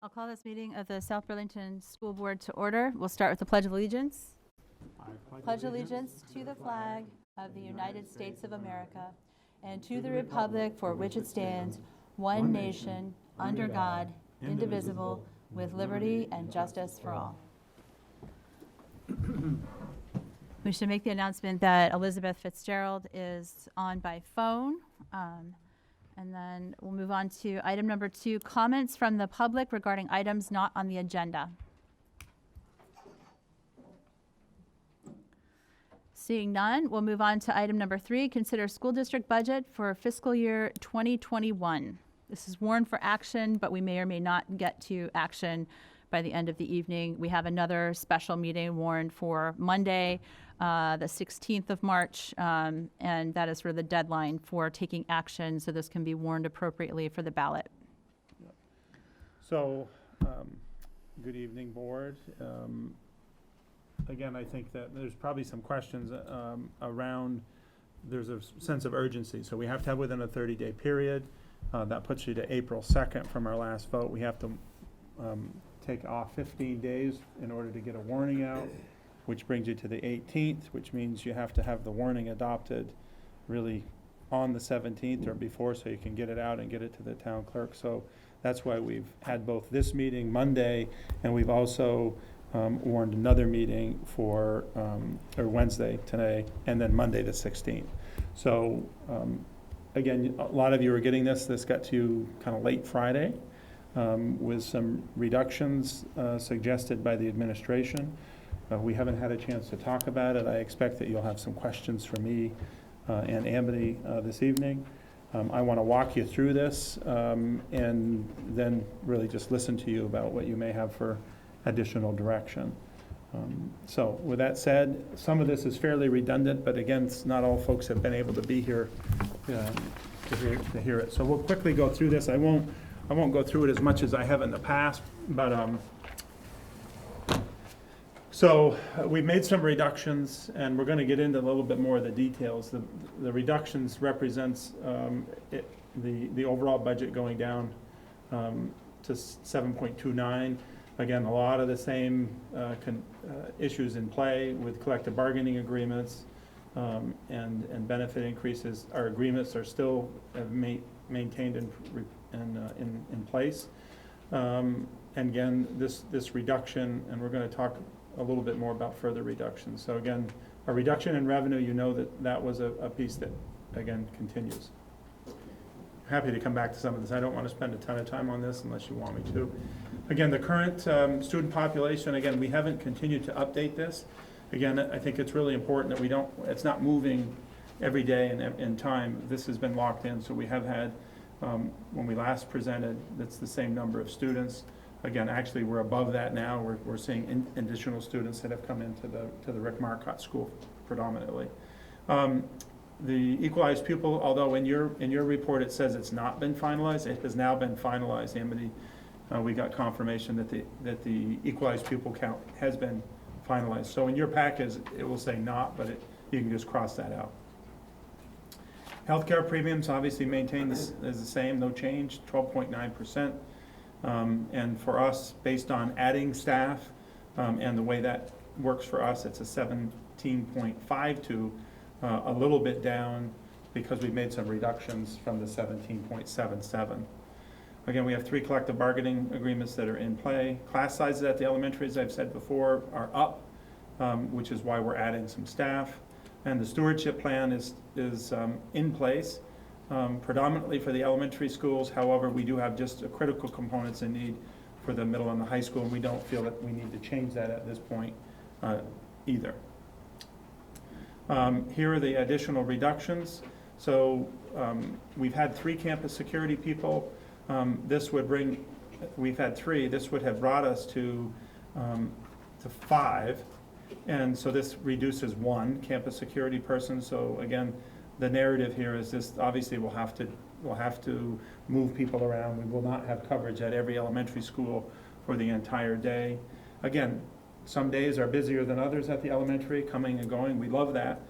I'll call this meeting of the South Burlington School Board to order. We'll start with the Pledge of Allegiance. I pledge allegiance to the flag of the United States of America and to the republic for which it stands, one nation, under God, indivisible, with liberty and justice for all. We should make the announcement that Elizabeth Fitzgerald is on by phone. And then we'll move on to item number 2, comments from the public regarding items not on the agenda. Seeing none, we'll move on to item number 3, consider school district budget for fiscal year 2021. This is warned for action, but we may or may not get to action by the end of the evening. We have another special meeting warned for Monday, the 16th of March, and that is sort of the deadline for taking action, so this can be warned appropriately for the ballot. So, good evening, board. Again, I think that there's probably some questions around, there's a sense of urgency. So we have to have within a 30-day period. That puts you to April 2nd from our last vote. We have to take off 15 days in order to get a warning out, which brings you to the 18th, which means you have to have the warning adopted really on the 17th or before, so you can get it out and get it to the town clerk. So that's why we've had both this meeting Monday, and we've also warned another meeting for or Wednesday today, and then Monday the 16th. So again, a lot of you are getting this. This got to you kind of late Friday with some reductions suggested by the administration. We haven't had a chance to talk about it. I expect that you'll have some questions for me and Amity this evening. I want to walk you through this and then really just listen to you about what you may have for additional direction. So with that said, some of this is fairly redundant, but again, not all folks have been able to be here to hear it. So we'll quickly go through this. I won't go through it as much as I have in the past, but so we've made some reductions, and we're going to get into a little bit more of the details. The reductions represents the overall budget going down to 7.29. Again, a lot of the same issues in play with collective bargaining agreements and benefit increases. Our agreements are still maintained in place. And again, this reduction, and we're going to talk a little bit more about further reductions. So again, a reduction in revenue, you know that was a piece that, again, continues. Happy to come back to some of this. I don't want to spend a ton of time on this unless you want me to. Again, the current student population, again, we haven't continued to update this. Again, I think it's really important that it's not moving every day in time. This has been locked in, so we have had, when we last presented, that's the same number of students. Again, actually, we're above that now. We're seeing additional students that have come into the Rick Marcotte School predominantly. The equalized pupil, although in your report it says it's not been finalized, it has now been finalized. Amity, we got confirmation that the equalized pupil count has been finalized. So in your package, it will say not, but you can just cross that out. Healthcare premiums obviously maintained as the same, no change, 12.9%. And for us, based on adding staff and the way that works for us, it's a 17.52, a little bit down because we've made some reductions from the 17.77. Again, we have 3 collective bargaining agreements that are in play. Class sizes at the elementary, as I've said before, are up, which is why we're adding some staff. And the stewardship plan is in place. Predominantly for the elementary schools. However, we do have just critical components in need for the middle and the high school, and we don't feel that we need to change that at this point either. Here are the additional reductions. So we've had 3 campus security people. We've had 3. This would have brought us to 5. And so this reduces 1 campus security person. So again, the narrative here is this: obviously we'll have to move people around. We will not have coverage at every elementary school for the entire day. Again, some days are busier than others at the elementary, coming and going. We love that.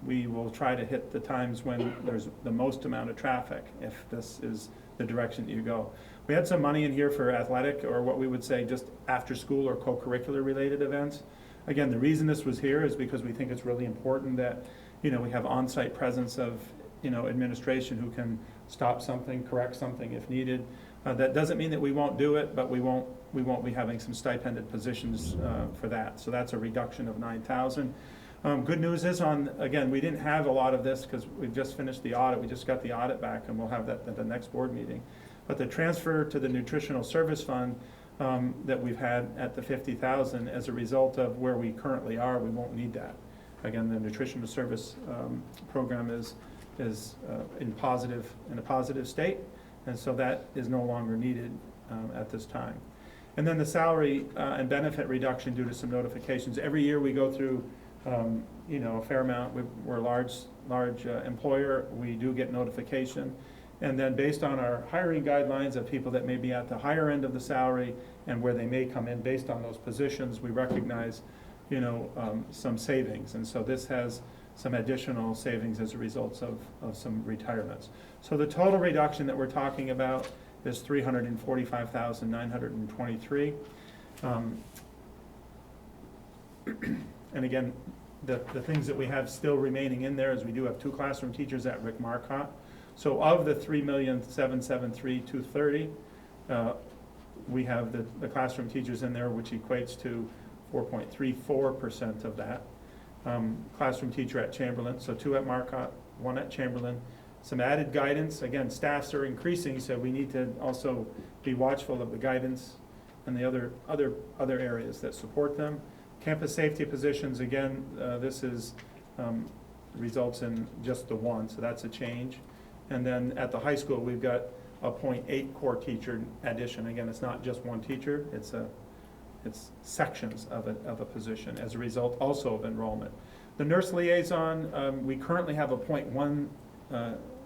We will try to hit the times when there's the most amount of traffic, if this is the direction that you go. We had some money in here for athletic, or what we would say just after-school or co-curricular related events. Again, the reason this was here is because we think it's really important that, we have on-site presence of, administration who can stop something, correct something if needed. That doesn't mean that we won't do it, but we won't be having some stipended positions for that. So that's a reduction of 9,000. Good news is again, we didn't have a lot of this because we've just finished the audit. We just got the audit back, and we'll have that at the next board meeting. But the transfer to the nutritional service fund that we've had at the 50,000, as a result of where we currently are, we won't need that. Again, the nutritional service program is in a positive state, and so that is no longer needed at this time. And then the salary and benefit reduction due to some notifications. Every year we go through, a fair amount. We're a large employer. We do get notification. And then based on our hiring guidelines of people that may be at the higher end of the salary and where they may come in based on those positions, we recognize, some savings. And so this has some additional savings as a result of some retirements. So the total reduction that we're talking about is $345,923. And again, the things that we have still remaining in there is we do have 2 classroom teachers at Rick Marcotte. So of the $3,773,230, we have the classroom teachers in there, which equates to 4.34% of that. Classroom teacher at Chamberlain, so 2 at Marcotte, 1 at Chamberlain. Some added guidance. Again, staffs are increasing, so we need to also be watchful of the guidance and the other areas that support them. Campus safety positions, again, this is results in just the 1, so that's a change. And then at the high school, we've got a 0.8 core teacher addition. Again, it's not just 1 teacher, it's sections of a position as a result also of enrollment. The nurse liaison, we currently have a 0.1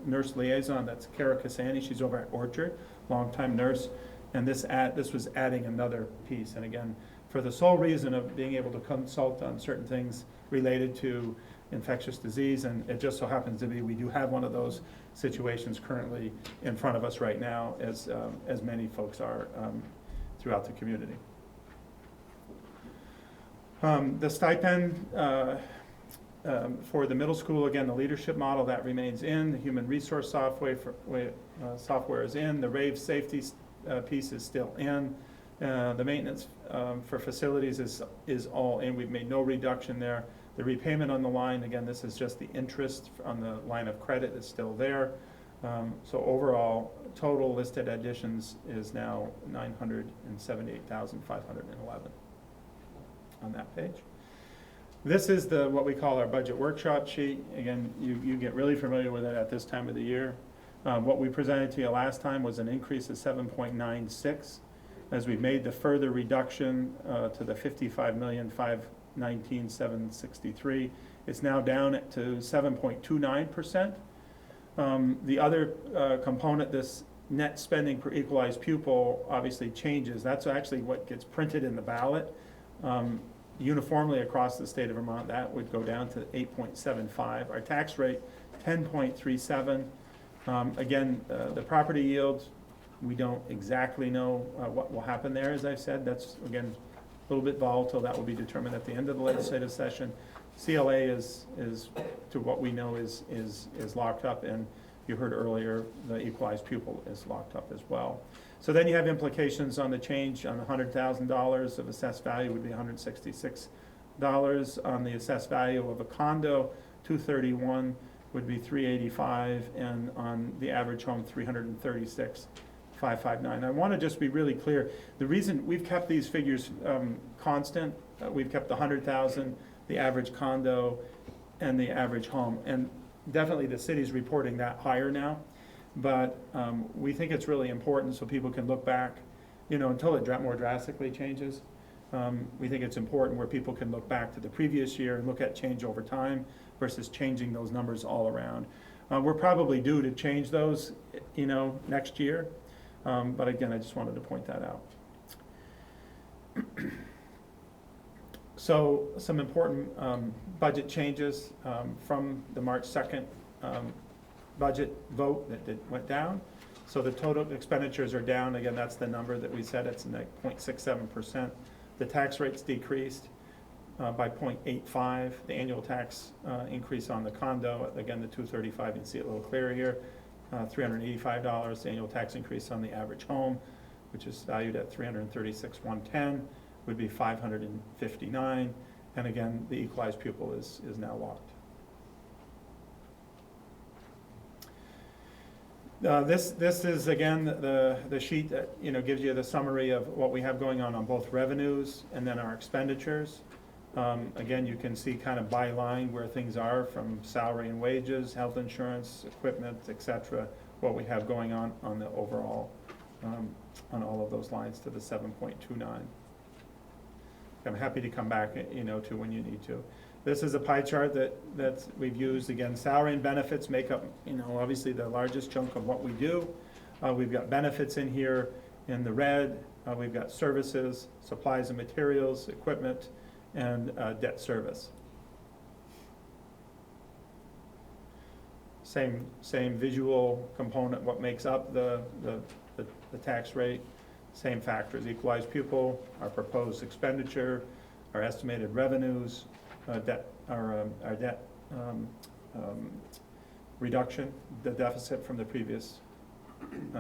nurse liaison, that's Kara Cassani. She's over at Orchard, longtime nurse, and this was adding another piece. And again, for the sole reason of being able to consult on certain things related to infectious disease, and it just so happens to be we do have one of those situations currently in front of us right now, as many folks are throughout the community. The stipend for the middle school, again, the leadership model, that remains in. The human resource software is in. The rave safety piece is still in. The maintenance for facilities is all in. We've made no reduction there. The repayment on the line, again, this is just the interest on the line of credit, is still there. So overall, total listed additions is now 978,511 on that page. This is what we call our budget workshop sheet. Again, you get really familiar with it at this time of the year. What we presented to you last time was an increase of 7.96. As we've made the further reduction to the $55,519,763, it's now down to 7.29%. The other component, this net spending per equalized pupil, obviously changes. That's actually what gets printed in the ballot. Uniformly across the state of Vermont, that would go down to 8.75. Our tax rate, 10.37. Again, the property yields, we don't exactly know what will happen there, as I've said. That's, again, a little bit volatile. That will be determined at the end of the legislative session. CLA is to what we know, is locked up, and you heard earlier, the equalized pupil is locked up as well. So then you have implications on the change on $100,000 of assessed value would be $166. On the assessed value of a condo, $231 would be $385, and on the average home, $336,559. I want to just be really clear. The reason we've kept these figures constant, we've kept the $100,000, the average condo, and the average home, and definitely the city's reporting that higher now. But we think it's really important so people can look back, until it more drastically changes. We think it's important where people can look back to the previous year and look at change over time versus changing those numbers all around. We're probably due to change those, next year. But again, I just wanted to point that out. So some important budget changes from the March 2nd budget vote that went down. So the total expenditures are down, again, that's the number that we said, it's 0.67%. The tax rate's decreased by 0.85. The annual tax increase on the condo, again, the 235, you can see it a little clearer here, $385. The annual tax increase on the average home, which is valued at $336,110, would be $559. And again, the equalized pupil is now locked. This is, again, the sheet that, you know, gives you the summary of what we have going on both revenues and then our expenditures. Again, you can see kind of by line where things are, from salary and wages, health insurance, equipment, et cetera, what we have going on the overall, on all of those lines to the 7.29. I'm happy to come back, you know, to when you need to. This is a pie chart that we've used. Again, salary and benefits make up, you know, obviously the largest chunk of what we do. We've got benefits in here in the red. We've got services, supplies and materials, equipment, and debt service. Same visual component, what makes up the tax rate. Same factors: equalized pupil, our proposed expenditure, our estimated revenues, our debt reduction, the deficit from the previous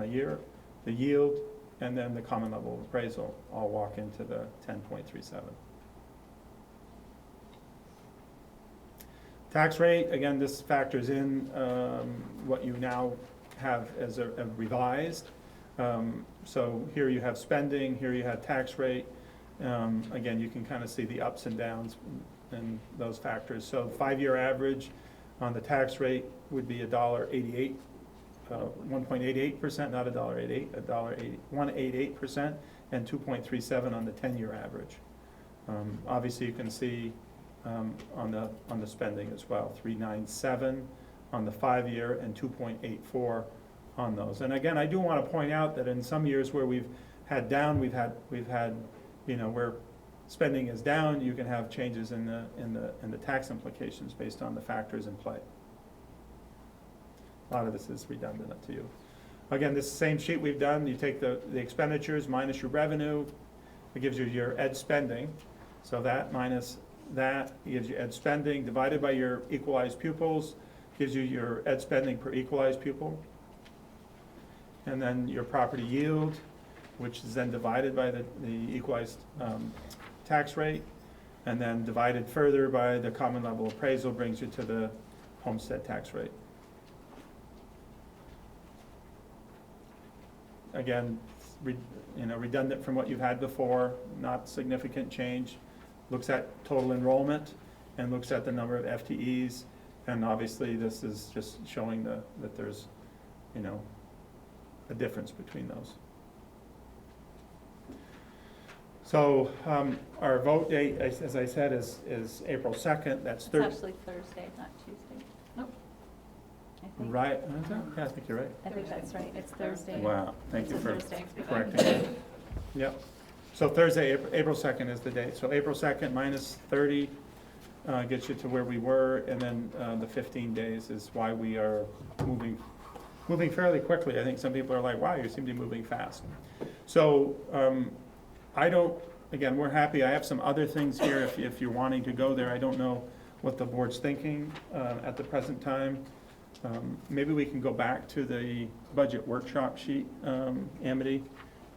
year, the yield, and then the common level of appraisal all walk into the 10.37. Tax rate, again, this factors in what you now have as a revised. So here you have spending, here you have tax rate. Again, you can kind of see the ups and downs and those factors. So 5-year average on the tax rate would be $1.88, 1.88%, not $1.88, $1.88%, and 2.37 on the 10-year average. Obviously, you can see on the spending as well, 397 on the 5-year and 2.84 on those. And again, I do want to point out that in some years where we've had down, we've had you know, where spending is down, you can have changes in the tax implications based on the factors in play. A lot of this is redundant to you. Again, this same sheet we've done, you take the expenditures minus your revenue, it gives you your ed spending. So that minus that gives you ed spending divided by your equalized pupils, gives you your ed spending per equalized pupil. And then your property yield, which is then divided by the equalized tax rate, and then divided further by the common level appraisal, brings you to the homestead tax rate. Again, you know, redundant from what you've had before, not significant change. Looks at total enrollment and looks at the number of FTEs, and obviously this is just showing that there's, you know, a difference between those. So our vote date, as I said, is April 2nd. That's It's actually Thursday, not Tuesday. Nope. I think. Right? Yeah, I think you're right. I think that's right. It's Thursday. Wow, thank It's you a for Thursday. correcting me. Yep. So Thursday, April 2nd is the date. So April 2nd minus 30 gets you to where we were, and then the 15 days is why we are moving fairly quickly. I think some people are like, wow, you seem to be moving fast. So again, we're happy. I have some other things here if you're wanting to go there. I don't know what the board's thinking at the present time. Maybe we can go back to the budget workshop sheet, Amity,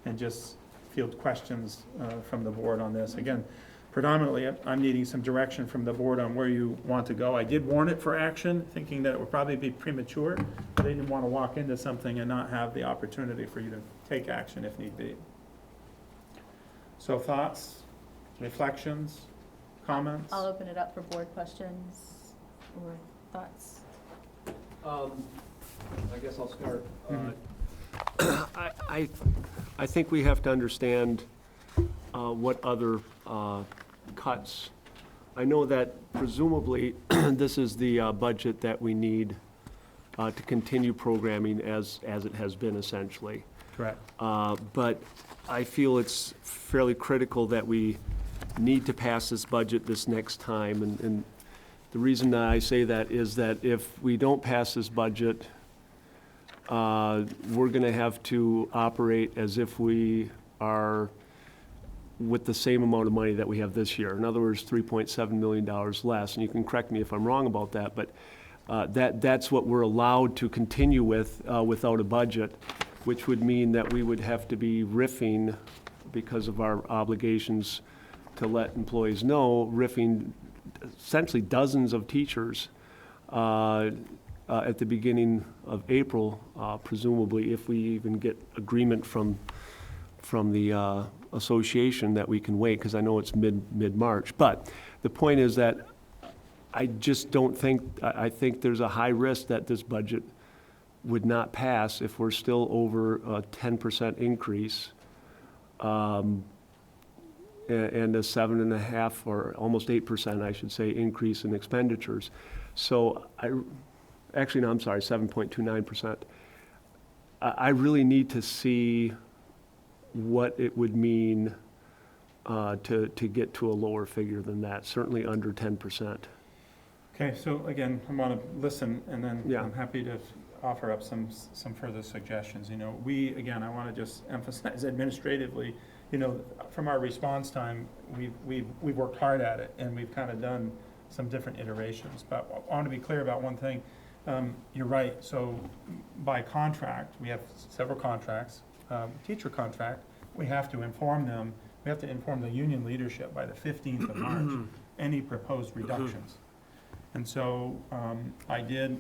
and just field questions from the board on this. Again, predominantly, I'm needing some direction from the board on where you want to go. I did warn it for action, thinking that it would probably be premature, but I didn't want to walk into something and not have the opportunity for you to take action if need be. So thoughts, reflections, comments? I'll open it up for board questions or thoughts. I guess I'll start. Mhm. I think we have to understand what other cuts. I know that presumably this is the budget that we need to continue programming as it has been essentially. Correct. But I feel it's fairly critical that we need to pass this budget this next time. And the reason that I say that is that if we don't pass this budget, we're going to have to operate as if we are with the same amount of money that we have this year. In other words, $3.7 million less. And you can correct me if I'm wrong about that, but that's what we're allowed to continue with without a budget, which would mean that we would have to be riffing, because of our obligations to let employees know, riffing essentially dozens of teachers at the beginning of April, presumably, if we even get agreement from the association that we can wait, because I know it's mid-March. But the point is that I just don't think, I think there's a high risk that this budget would not pass if we're still over a 10% increase, and a 7.5 or almost 8%, I should say, increase in expenditures. So actually, no, I'm sorry, 7.29%. I really need to see what it would mean to get to a lower figure than that, certainly under 10%. Okay, so again, I want to listen, and then Yeah. I'm happy to offer up some further suggestions. You know, we, again, I want to just emphasize administratively, you know, from our response time, we've worked hard at it, and we've kind of done some different iterations. But I want to be clear about one thing. You're right, so by contract, we have several contracts. Teacher contract, we have to inform them, we have to inform the union leadership by the 15th of March, any proposed reductions. And so I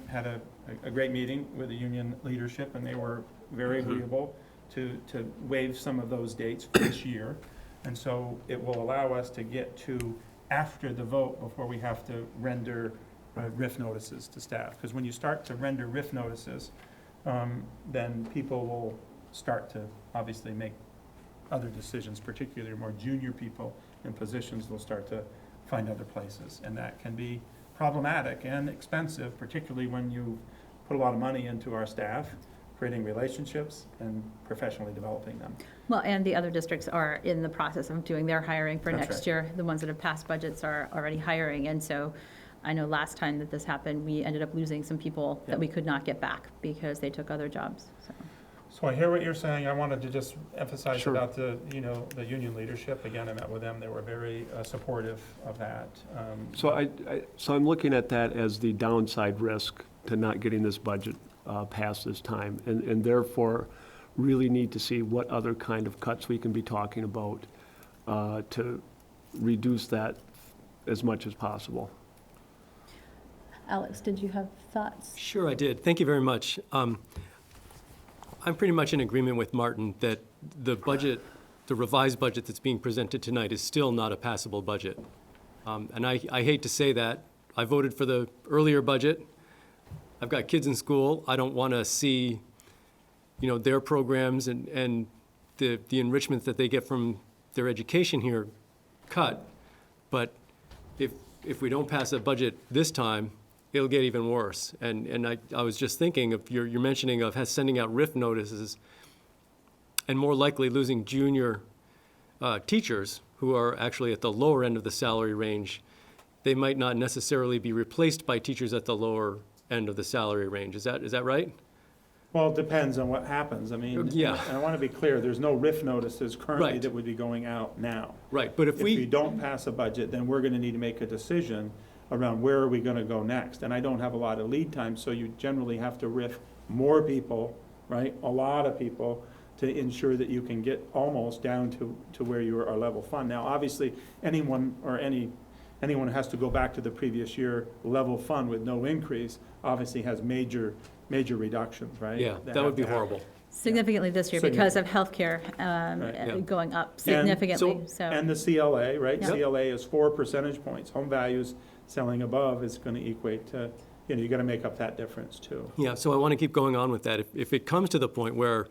had a great meeting with the union leadership, and they were very agreeable to waive some of those dates for this year. And so it will allow us to get to after the vote before we have to render RIF notices to staff. Because when you start to render RIF notices, then people will start to obviously make other decisions, particularly more junior people in positions will start to find other places. And that can be problematic and expensive, particularly when you put a lot of money into our staff, creating relationships and professionally developing them. Well, and the other districts are in the process of doing their hiring for That's next right. year. The ones that have passed budgets are already hiring. And so I know last time that this happened, we ended up losing some people that we could not get back because they took other jobs, so. So I hear what you're saying. I wanted to just emphasize Sure. about the union leadership. Again, I met with them. They were very supportive of that. So so I'm looking at that as the downside risk to not getting this budget passed this time, and therefore really need to see what other kind of cuts we can be talking about to reduce that as much as possible. Alex, did you have thoughts? Sure, I did. Thank you very much. I'm pretty much in agreement with Martin that the budget, the revised budget that's being presented tonight is still not a passable budget. And I hate to say that. I voted for the earlier budget. I've got kids in school. I don't want to see, their programs and the enrichment that they get from their education here cut. But if we don't pass a budget this time, it'll get even worse. And I was just thinking of your mentioning of sending out RIF notices and more likely losing junior teachers who are actually at the lower end of the salary range. They might not necessarily be replaced by teachers at the lower end of the salary range. Is that right? Well, it depends on what happens. I mean, Yeah. and I want to be clear, there's no RIF notices currently Right. that would be going out now. Right, but if If we we, don't pass a budget, then we're going to need to make a decision around where are we going to go next. And I don't have a lot of lead time, so you generally have to RIF more people, right? A lot of people to ensure that you can get almost down to where you are level fund. Now, obviously, anyone who has to go back to the previous year level fund with no increase obviously has major reductions, right? yeah, that would be horrible. Significantly this year because of healthcare Right. Yeah. going up significantly, so. And the CLA, right? Yeah. CLA is 4 percentage points. Home values selling above is going to equate to, you got to make up that difference too. Yeah, so I want to keep going on with that. If it comes to the point where,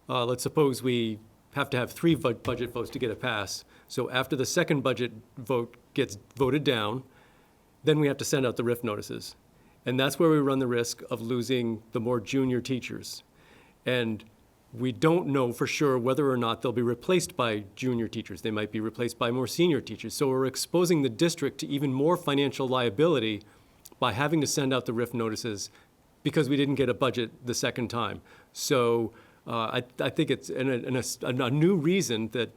let's suppose we have to have 3 budget votes to get a pass, so after the second budget vote gets voted down, then we have to send out the RIF notices. And that's where we run the risk of losing the more junior teachers. And we don't know for sure whether or not they'll be replaced by junior teachers. They might be replaced by more senior teachers. So we're exposing the district to even more financial liability by having to send out the RIF notices because we didn't get a budget the second time. So I think it's a new reason that,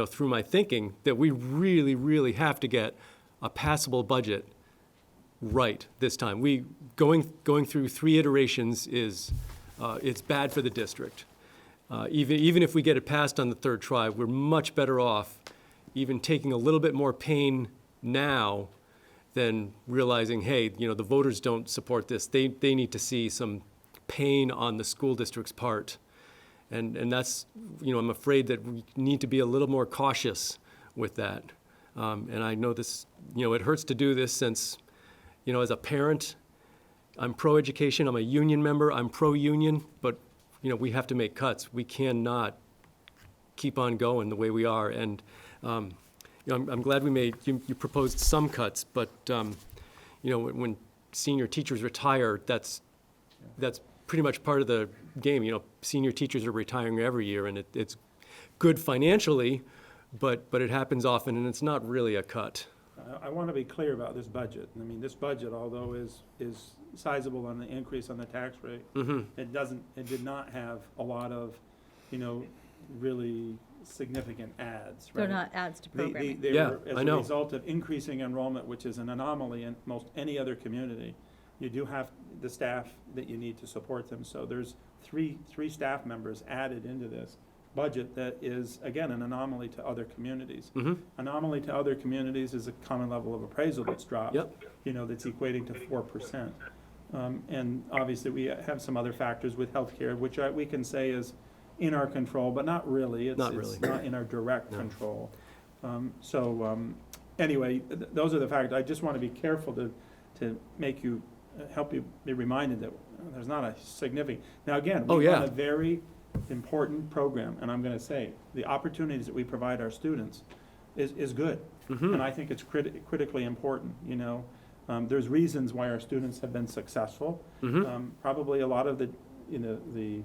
through my thinking, that we really, really have to get a passable budget right this time. Going through 3 iterations is, it's bad for the district. Even if we get it passed on the 3rd try, we're much better off even taking a little bit more pain now than realizing, hey, the voters don't support this. They need to see some pain on the school district's part. And that's, I'm afraid that we need to be a little more cautious with that. And I know this, it hurts to do this since, as a parent, I'm pro-education, I'm a union member, I'm pro-union, but, we have to make cuts. We cannot keep on going the way we are. And, I'm glad you proposed some cuts, but, when senior teachers retire, that's pretty much part of the game. Senior teachers are retiring every year, and it's good financially, but it happens often, and it's not really a cut. I want to be clear about this budget. I mean, this budget, although is sizable on the increase on the tax rate, it did not have a lot of, really significant adds, right? They're not adds to programming. They Yeah, were as I a know. result of increasing enrollment, which is an anomaly in most any other community. You do have the staff that you need to support them. So there's three staff members added into this budget that is, again, an anomaly to other communities. Anomaly to other communities is a common level of appraisal that's dropped, Yep. That's equating to 4%. And obviously, we have some other factors with healthcare, which we can say is in our control, but not really. It's Not really. not in our direct No. control. Anyway, those are the factors. I just want to be careful to make you, help you be reminded that there's not a significant, now again, Oh, we yeah. run a very important program, and I'm going to say, the opportunities that we provide our students is good. And I think it's critically important, There's reasons why our students have been successful. Probably a lot of the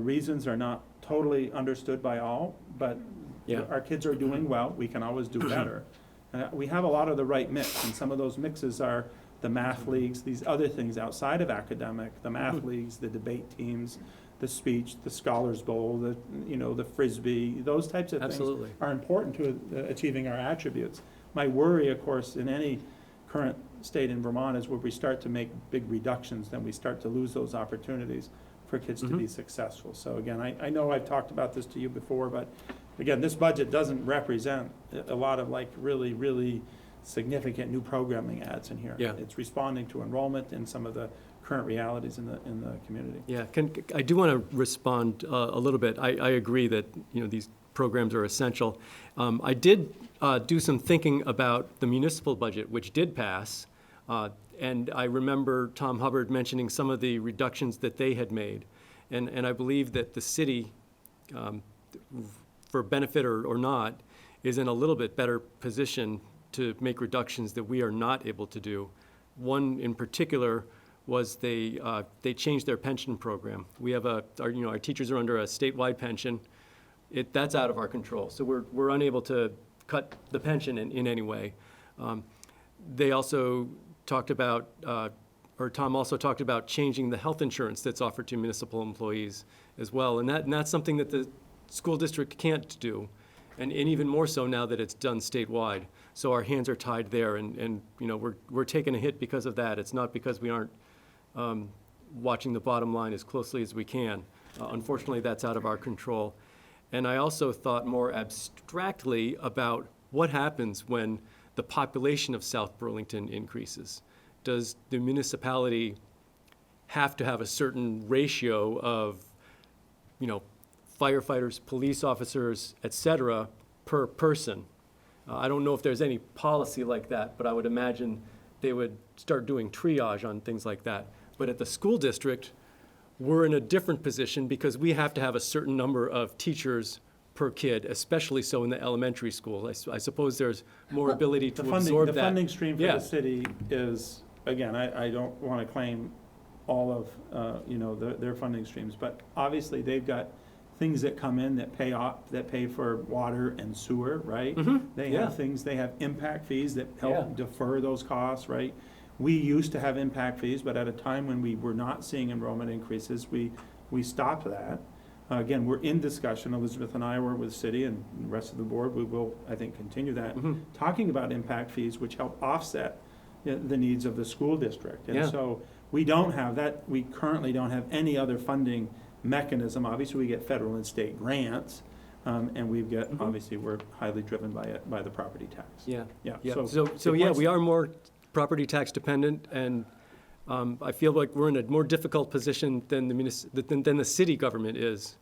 reasons are not totally understood by all, but Yeah. our kids are doing well. We can always do better. We have a lot of the right mix, and some of those mixes are the math leagues, these other things outside of academic, the math leagues, the debate teams, the speech, the Scholars Bowl, the Frisbee, those types of Absolutely. things are important to achieving our attributes. My worry, of course, in any current state in Vermont is where we start to make big reductions, then we start to lose those opportunities for kids to be successful. So again, I know I've talked about this to you before, but again, this budget doesn't represent a lot of really, really significant new programming adds in here. Yeah. It's responding to enrollment and some of the current realities in the community. Yeah, I do want to respond a little bit. I agree that, these programs are essential. I did do some thinking about the municipal budget, which did pass, and I remember Tom Hubbard mentioning some of the reductions that they had made. And I believe that the city, for benefit or not, is in a little bit better position to make reductions that we are not able to do. One in particular was they changed their pension program. We have our teachers are under a statewide pension. That's out of our control, so we're unable to cut the pension in any way. They also talked about, or Tom also talked about changing the health insurance that's offered to municipal employees as well, and that's something that the school district can't do, and even more so now that it's done statewide. So our hands are tied there, and we're taking a hit because of that. It's not because we aren't watching the bottom line as closely as we can. Unfortunately, that's out of our control. And I also thought more abstractly about what happens when the population of South Burlington increases. Does the municipality have to have a certain ratio of, firefighters, police officers, et cetera, per person? I don't know if there's any policy like that, but I would imagine they would start doing triage on things like that. But at the school district, we're in a different position because we have to have a certain number of teachers per kid, especially so in the elementary school. I suppose there's more ability to absorb that. The funding stream for Yeah. the city is, again, I don't want to claim all of, their funding streams, but obviously they've got things that come in that pay for water and sewer, right? They Yeah. have things, they have impact fees that Yeah. help defer those costs, right? We used to have impact fees, but at a time when we were not seeing enrollment increases, we stopped that. Again, we're in discussion, Elizabeth and I were with city and the rest of the board, we will, I think, continue that, talking about impact fees, which help offset the needs of the school district. And Yeah. so we don't have that, we currently don't have any other funding mechanism. Obviously, we get federal and state grants, and we've got, obviously, we're highly driven by it, by the property tax. Yeah. Yeah, Yeah, so so it yeah, wants- we are more property tax dependent, and I feel like we're in a more difficult position than than the city government is.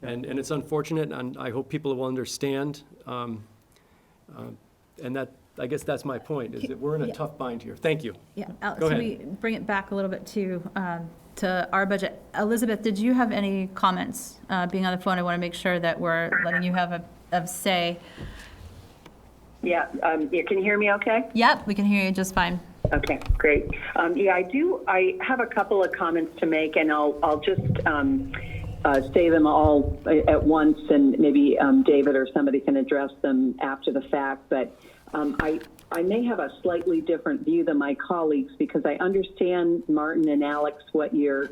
And it's unfortunate, and I hope people will understand. And that, I guess that's my point, is that we're in a Yeah. tough bind here. Thank you. Yeah, Go so ahead. we bring it back a little bit to our budget. Elizabeth, did you have any comments? Being on the phone, I want to make sure that we're letting you have a say. Yeah, can you hear me okay? Yep, we can hear you just fine. Okay, great. Yeah, I have a couple of comments to make, and I'll just say them all at once, and maybe David or somebody can address them after the fact. But I may have a slightly different view than my colleagues, because I understand, Martin and Alex, what you're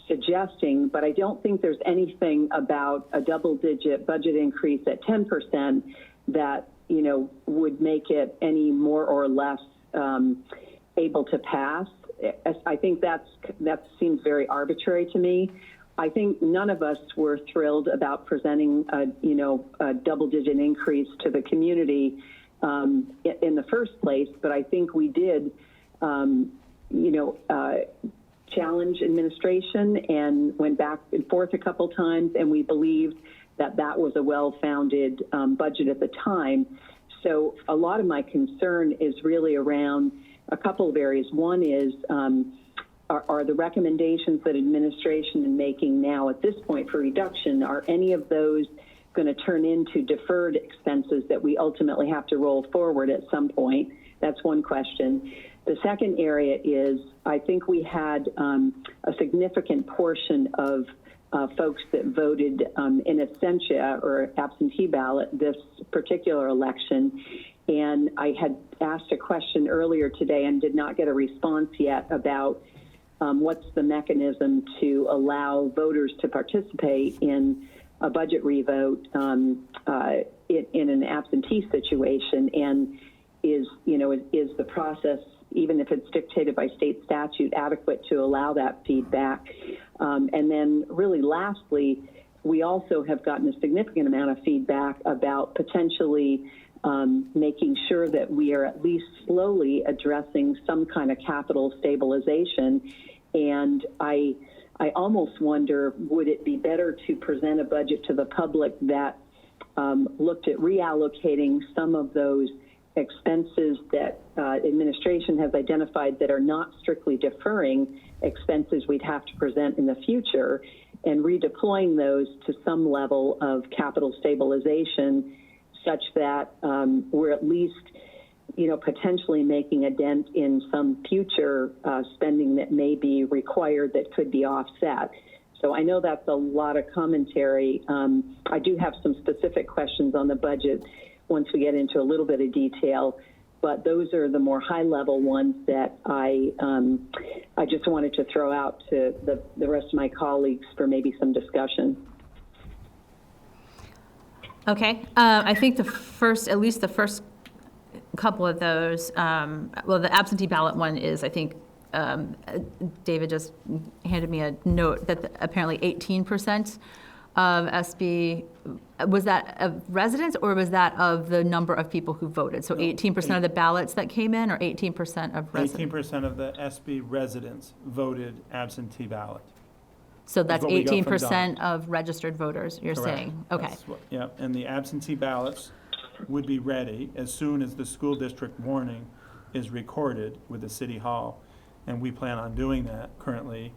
suggesting, but I don't think there's anything about a double-digit budget increase at 10% that, you know, would make it any more or less able to pass. I think that seems very arbitrary to me. I think none of us were thrilled about presenting a double-digit increase to the community in the first place, but I think we did, challenge administration and went back and forth a couple times, and we believed that that was a well-founded budget at the time. So a lot of my concern is really around a couple of areas. One is, are the recommendations that administration is making now at this point for reduction, are any of those going to turn into deferred expenses that we ultimately have to roll forward at some point? That's one question. The second area is, I think we had a significant portion of folks that voted in absentia or absentee ballot this particular election. And I had asked a question earlier today and did not get a response yet about what's the mechanism to allow voters to participate in a budget revote in an absentee situation, and is the process, even if it's dictated by state statute, adequate to allow that feedback? And then really lastly, we also have gotten a significant amount of feedback about potentially making sure that we are at least slowly addressing some kind of capital stabilization. And I almost wonder, would it be better to present a budget to the public that looked at reallocating some of those expenses that administration has identified that are not strictly deferring expenses we'd have to present in the future, and redeploying those to some level of capital stabilization, such that we're at least, potentially making a dent in some future spending that may be required that could be offset. So I know that's a lot of commentary. I do have some specific questions on the budget once we get into a little bit of detail, but those are the more high-level ones that I just wanted to throw out to the rest of my colleagues for maybe some discussion. Okay, I think at least the first couple of those, the absentee ballot one is, I think, David just handed me a note that apparently 18% of SB, was that of residents, or was that of the number of people who voted? So 18% of the ballots that came in, or 18% of residents? 18% of the SB residents voted absentee ballot. So that's what we got from 18% of registered voters, you're Correct. saying? Okay. That's yeah, and the absentee ballots would be ready as soon as the school district warning is recorded with the city hall. And we plan on doing that currently.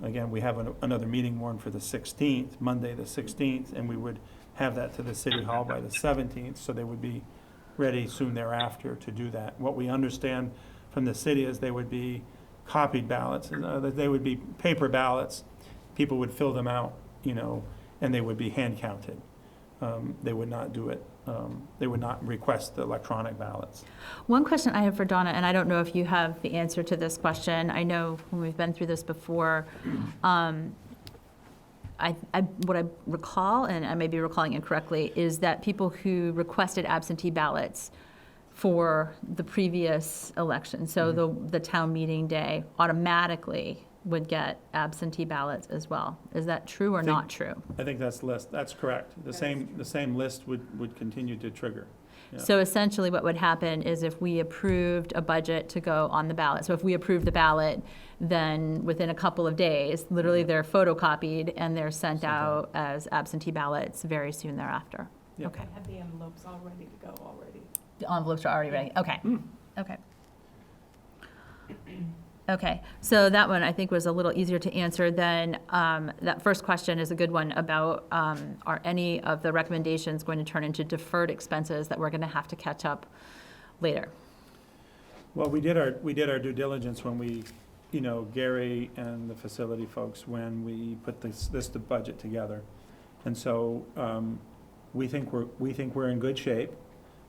Again, we have another meeting warned for the 16th, Monday the 16th, and we would have that to the city hall by the 17th, so they would be ready soon thereafter to do that. What we understand from the city is they would be copied ballots, that they would be paper ballots. People would fill them out, and they would be hand counted. they would not do it. They would not request the electronic ballots. One question I have for Donna, and I don't know if you have the answer to this question. I know when we've been through this before, what I recall, and I may be recalling incorrectly, is that people who requested absentee ballots for the previous election, so the town meeting day, automatically would get absentee ballots as well. Is that true or not true? I think that's correct. The same list would continue to trigger. Yeah. So essentially what would happen is if we approved a budget to go on the ballot, so if we approved the ballot, then within a couple of days, literally they're photocopied and they're sent out as absentee ballots very soon thereafter. Yeah. Okay. Have the envelopes all ready to go already. The envelopes are already ready. Okay. Okay. Okay, so that one I think was a little easier to answer than, that first question is a good one about, are any of the recommendations going to turn into deferred expenses that we're going to have to catch up later? Well, we did our due diligence when we, Gary and the facility folks, when we put this budget together. And so, we think we're in good shape.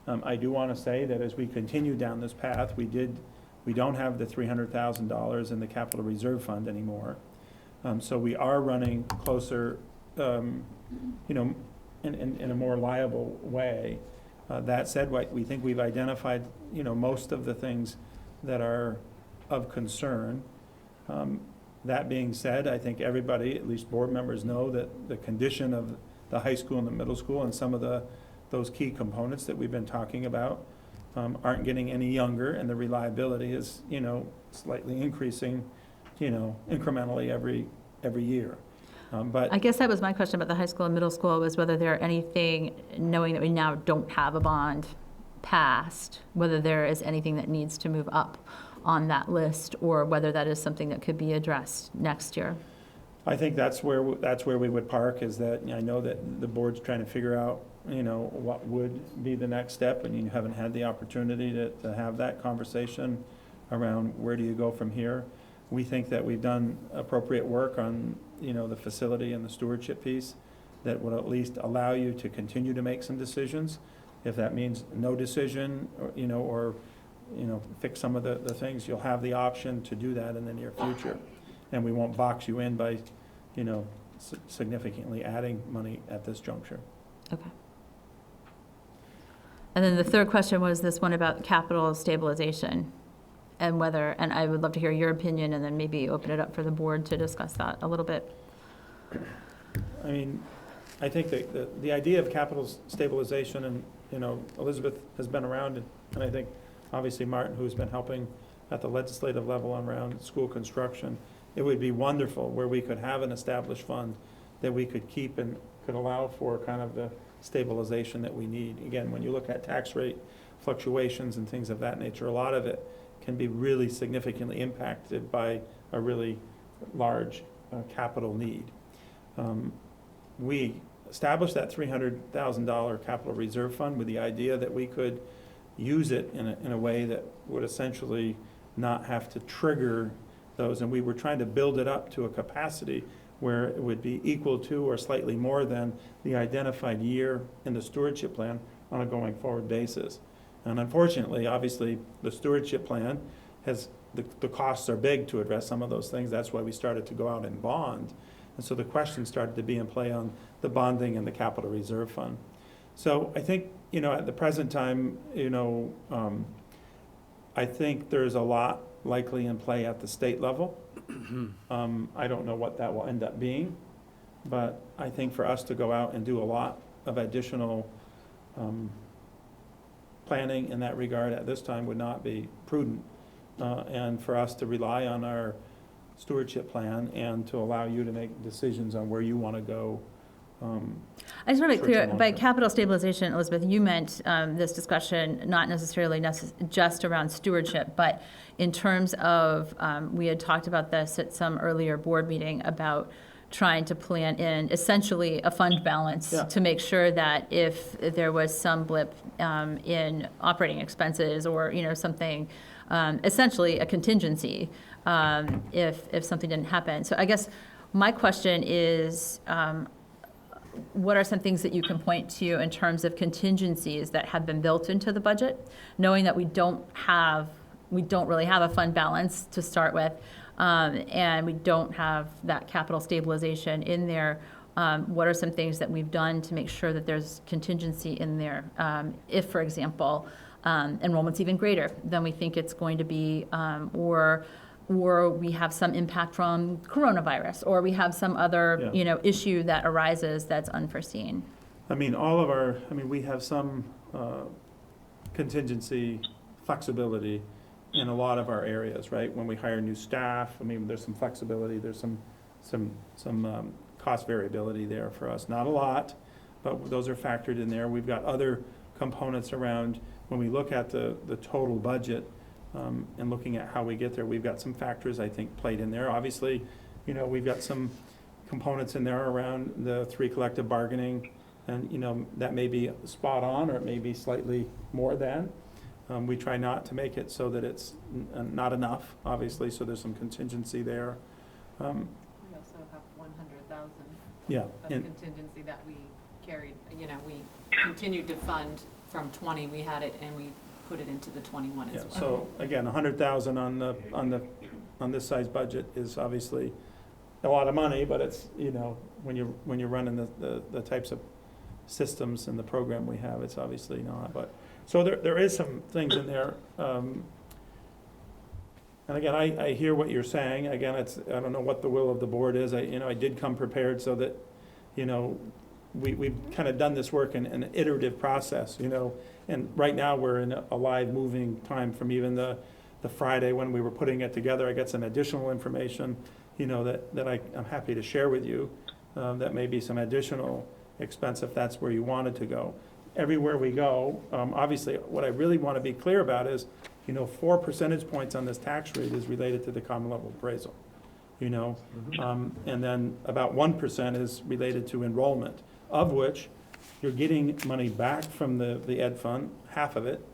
I do want to say that as we continue down this path, we don't have the $300,000 in the capital reserve fund anymore. So we are running closer, in a more liable way. That said, we think we've identified, most of the things that are of concern. That being said, I think everybody, at least board members, know that the condition of the high school and the middle school and some of those key components that we've been talking about aren't getting any younger, and the reliability is, slightly increasing, incrementally every year. But I guess that was my question about the high school and middle school, was whether there anything, knowing that we now don't have a bond passed, whether there is anything that needs to move up on that list, or whether that is something that could be addressed next year. I think that's where we would park, is that, I know that the board's trying to figure out, what would be the next step, and you haven't had the opportunity to have that conversation around where do you go from here. We think that we've done appropriate work on, the facility and the stewardship piece that would at least allow you to continue to make some decisions. If that means no decision, or fix some of the things, you'll have the option to do that in the near future. And we won't box you in by, significantly adding money at this juncture. Okay. And then the third question was this one about capital stabilization, and whether, and I would love to hear your opinion, and then maybe open it up for the board to discuss that a little bit. I mean, I think that the idea of capital stabilization, and, Elizabeth has been around, and I think obviously Martin, who's been helping at the legislative level around school construction, it would be wonderful where we could have an established fund that we could keep and could allow for kind of the stabilization that we need. Again, when you look at tax rate fluctuations and things of that nature, a lot of it can be really significantly impacted by a really large capital need. We established that $300,000 capital reserve fund with the idea that we could use it in a way that would essentially not have to trigger those, and we were trying to build it up to a capacity where it would be equal to or slightly more than the identified year in the stewardship plan on a going forward basis. And unfortunately, obviously, the stewardship plan has, the costs are big to address some of those things. That's why we started to go out and bond. And so the question started to be in play on the bonding and the capital reserve fund. So I think, at the present time, I think there's a lot likely in play at the state level. I don't know what that will end up being, but I think for us to go out and do a lot of additional planning in that regard at this time would not be prudent. And for us to rely on our stewardship plan and to allow you to make decisions on where you want to go. I just want to be clear, short-term, by long-term. capital stabilization, Elizabeth, you meant this discussion not necessarily just around stewardship, but in terms of, we had talked about this at some earlier board meeting about trying to plan in essentially a fund balance Yeah. to make sure that if there was some blip in operating expenses or, something, essentially a contingency, if something didn't happen. So I guess my question is, what are some things that you can point to in terms of contingencies that have been built into the budget, knowing that we don't really have a fund balance to start with, and we don't have that capital stabilization in there. What are some things that we've done to make sure that there's contingency in there? If, for example, enrollment's even greater than we think it's going to be, or we have some impact from coronavirus, or we have some other, Yeah. issue that arises that's unforeseen. I mean, we have some contingency flexibility in a lot of our areas, right? When we hire new staff, I mean, there's some flexibility, there's some cost variability there for us. Not a lot, but those are factored in there. We've got other components around, when we look at the total budget, and looking at how we get there, we've got some factors, I think, played in there. Obviously, we've got some components in there around the 3 collective bargaining, and, that may be spot on, or it may be slightly more than. We try not to make it so that it's not enough, obviously, so there's some contingency there. We also have 100,000 Yeah, of and, contingency that we carried, we continued to fund from 20, we had it, and we put it into the 21 yeah, as well. so, again, 100,000 on this size budget is obviously a lot of money, but it's, when you're running the types of systems and the program we have, it's obviously not, but, so there is some things in there. And again, I hear what you're saying. Again, I don't know what the will of the board is. I did come prepared so that, we've kind of done this work in an iterative process, and right now we're in a live moving time from even the Friday when we were putting it together. I got some additional information, that I'm happy to share with you. That may be some additional expense if that's where you wanted to go. Everywhere we go, obviously, what I really want to be clear about is, 4 percentage points on this tax rate is related to the common level appraisal, and then about 1% is related to enrollment, of which you're getting money back from the ed fund, half of it,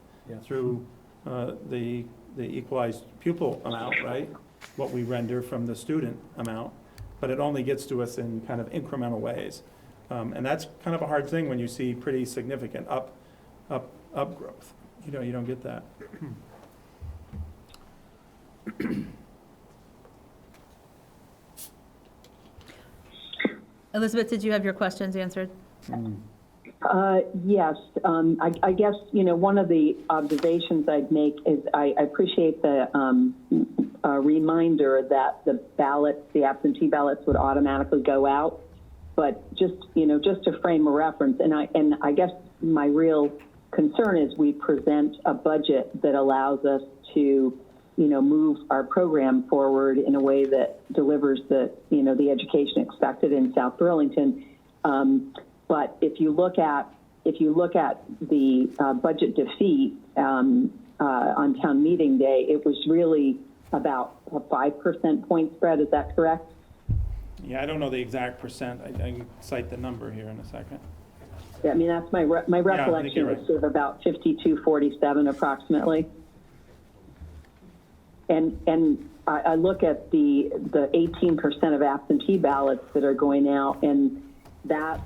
through the equalized pupil amount, right? What we render from the student amount, but it only gets to us in kind of incremental ways. And that's kind of a hard thing when you see pretty significant up growth. You don't get that. Elizabeth, did you have your questions answered? Yes. I guess, one of the observations I'd make is I appreciate the reminder that the absentee ballots would automatically go out. But just to frame a reference, and I guess my real concern is we present a budget that allows us to, move our program forward in a way that delivers the education expected in South Burlington. But if you look at the budget defeat on town meeting day, it was really about a 5% point spread. Is that correct? Yeah, I don't know the exact percent. I can cite the number here in a second. Yeah, I mean, that's my recollection you're is right. sort of about 52-47 approximately. And I look at the 18% of absentee ballots that are going out, and that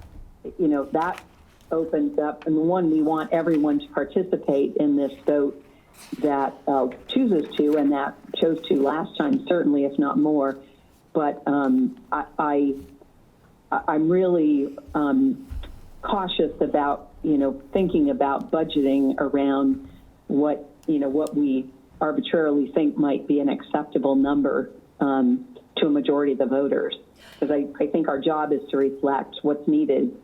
opens up. And one, we want everyone to participate in this vote that chooses to, and that chose to last time, certainly, if not more. But I'm really cautious about thinking about budgeting around what we arbitrarily think might be an acceptable number to a majority of the voters, because I think our job is to reflect what's needed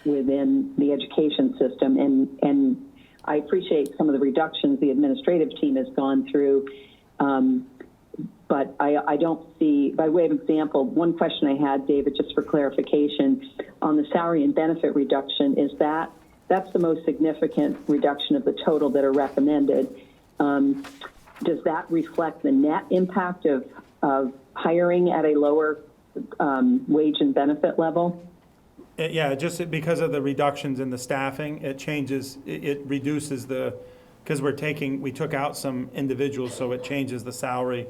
within the education system, and I appreciate some of the reductions the administrative team has gone through. But I don't see, by way of example, one question I had, David, just for clarification, on the salary and benefit reduction, is that's the most significant reduction of the total that are recommended. Does that reflect the net impact of hiring at a lower wage and benefit level? Yeah, just because of the reductions in the staffing, it reduces because we took out some individuals, so it changes the salary